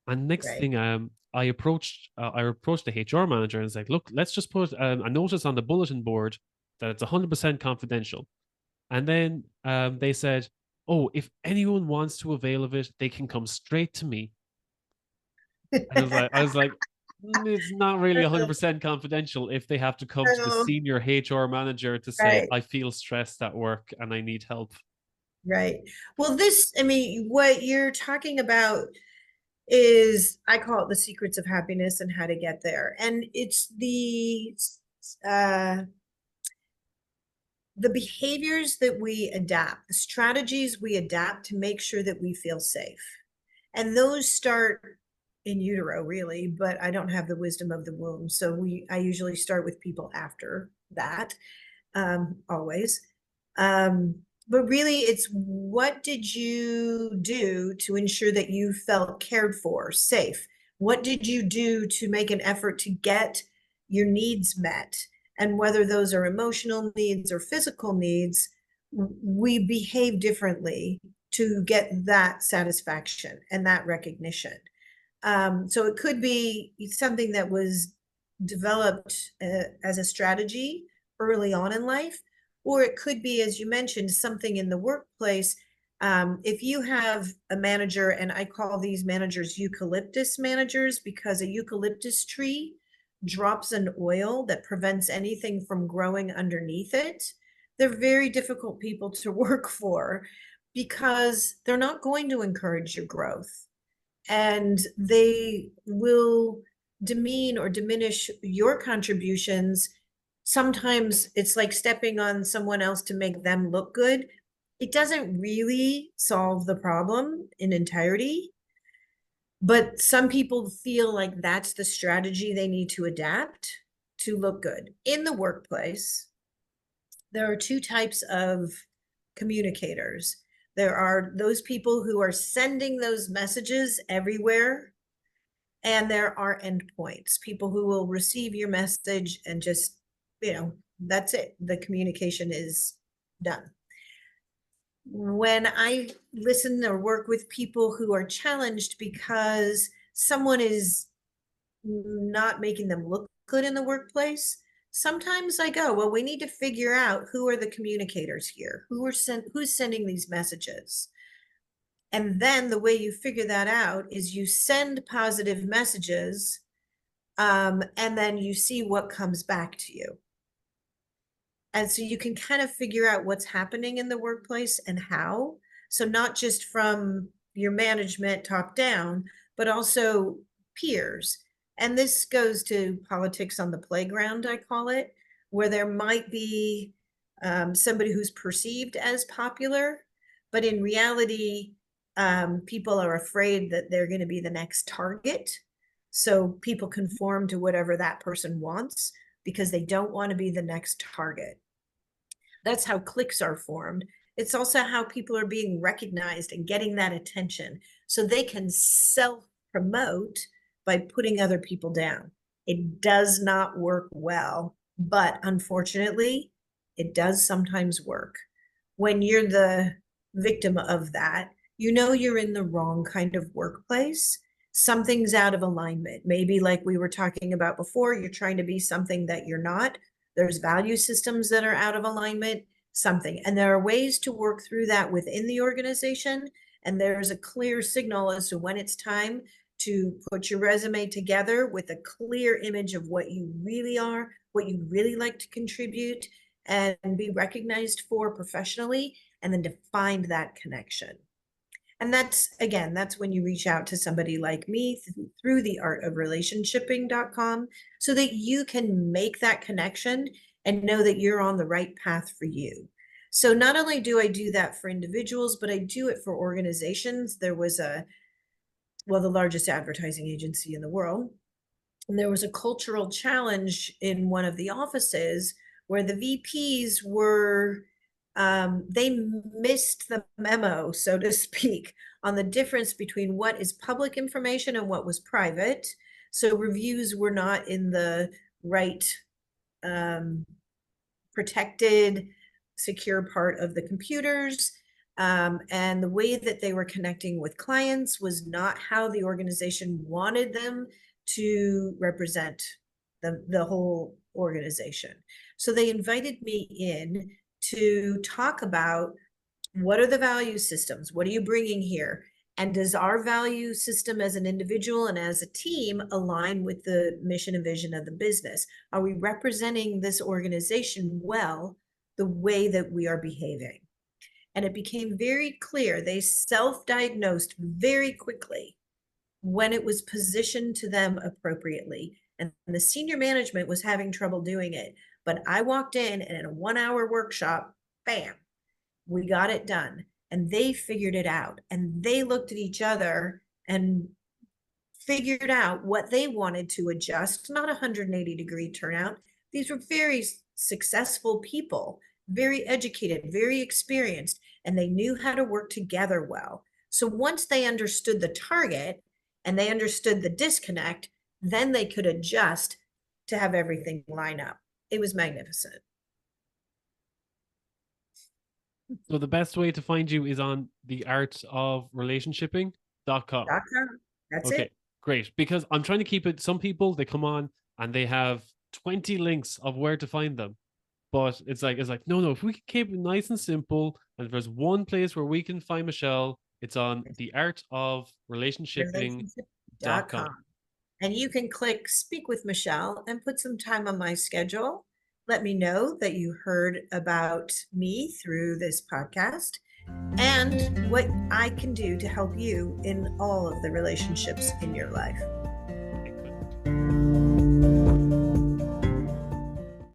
Speaker 2: And next
Speaker 1: Right.
Speaker 2: thing, I approached the HR manager and was like, look, let's just put a notice on the bulletin board that it's 100% confidential. And then they said, oh, if anyone wants to avail of it, they can come straight to me. And I was like, it's not really 100% confidential if they have to come to the
Speaker 1: Oh,
Speaker 2: senior HR manager to say,
Speaker 1: right,
Speaker 2: I feel stressed at work and I need help.
Speaker 1: right. Well, this, I mean, what you're talking about is, I call it the secrets of happiness and how to get there. And it's uh, the behaviors that we adapt, the strategies we adapt to make sure that we feel safe. And those start in utero, really, but I don't have the wisdom of the womb. So I usually start with people after that, always. Um, but really, it's what did you do to ensure that you felt cared for, safe? What did you do to make an effort to get your needs met? And whether those are emotional needs or physical needs, we behave differently to get that satisfaction and that recognition. So it could be something that was developed as a strategy early on in life, or it could be, as you mentioned, something in the workplace. If you have a manager, and I call these managers eucalyptus managers because a eucalyptus tree drops an oil that prevents anything from growing underneath it, they're very difficult people to work for because they're not going to encourage your growth, and they will demean or diminish your contributions. Sometimes it's like stepping on someone else to make them look good. It doesn't really solve the problem in entirety, but some people feel like that's the strategy they need to adapt to look good. In the workplace, there are two types of communicators. There are those people who are sending those messages everywhere, and there are endpoints, people who will receive your message and just, that's it. The communication is done. When I listen or work with people who are challenged because someone is not making them look good in the workplace, sometimes I go, well, we need to figure out who are the communicators here, who's sending these messages. And then the way you figure that out is you send positive messages, and then you see what comes back to you. And so you can kind of figure out what's happening in the workplace and how. So not just from your management top down, but also peers. And this goes to politics on the playground, I call it, where there might be somebody who's perceived as popular, but in reality, people are afraid that they're going to be the next target. So people conform to whatever that person wants because they don't want to be the next target. That's how cliques are formed. It's also how people are being recognized and getting that attention so they can self promote by putting other people down. It does not work well, but unfortunately, it does sometimes work. When you're the victim of that, you know you're in the wrong kind of workplace. Something's out of alignment. Maybe, like we were talking about before, you're trying to be something that you're not. There's value systems that are out of alignment, something. And there are ways to work through that within the organization. And there's a clear signal as to when it's time to put your resume together with a clear image of what you really are, what you really like to contribute, and be recognized for professionally, and then to find that connection. And that's, again, that's when you reach out to somebody like me through the art of relationshiping.com so that you can make that connection and know that you're on the right path for you. So not only do I do that for individuals, but I do it for organizations. There was the largest advertising agency in the world. And there was a cultural challenge in one of the offices where the VPs were, they missed the memo, so to speak, on the difference between what is public information and what was private. So reviews were not in the right um, protected, secure part of the computers. And the way that they were connecting with clients was not how the organization wanted them to represent the whole organization. So they invited me in to talk about what are the value systems? What are you bringing here? And does our value system as an individual and as a team align with the mission and vision of the business? Are we representing this organization well, the way that we are behaving? And it became very clear. They self-diagnosed very quickly when it was positioned to them appropriately. And the senior management was having trouble doing it. But I walked in and in a 1 hour workshop, bam, we got it done. And they figured it out. And they looked at each other and figured out what they wanted to adjust, not a 180-degree turnout. These were very successful people, very educated, very experienced, and they knew how to work together well. So once they understood the target and they understood the disconnect, then they could adjust to have everything line up. It was magnificent.
Speaker 2: So the best way to find you is on theartofrelationshipping.com.
Speaker 1: That's
Speaker 2: Okay,
Speaker 1: it.
Speaker 2: great. Because I'm trying to keep it, some people, they come on and they have 20 links of where to find them. But it's like, no, if we can keep it nice and simple, and if there's one place where we can find Michelle, it's on theartofrelationshipping.com.
Speaker 1: Relationship.com. And you can click Speak with Michelle and put some time on my schedule. Let me know that you heard about me through this podcast and what I can do to help you in all of the relationships in your life.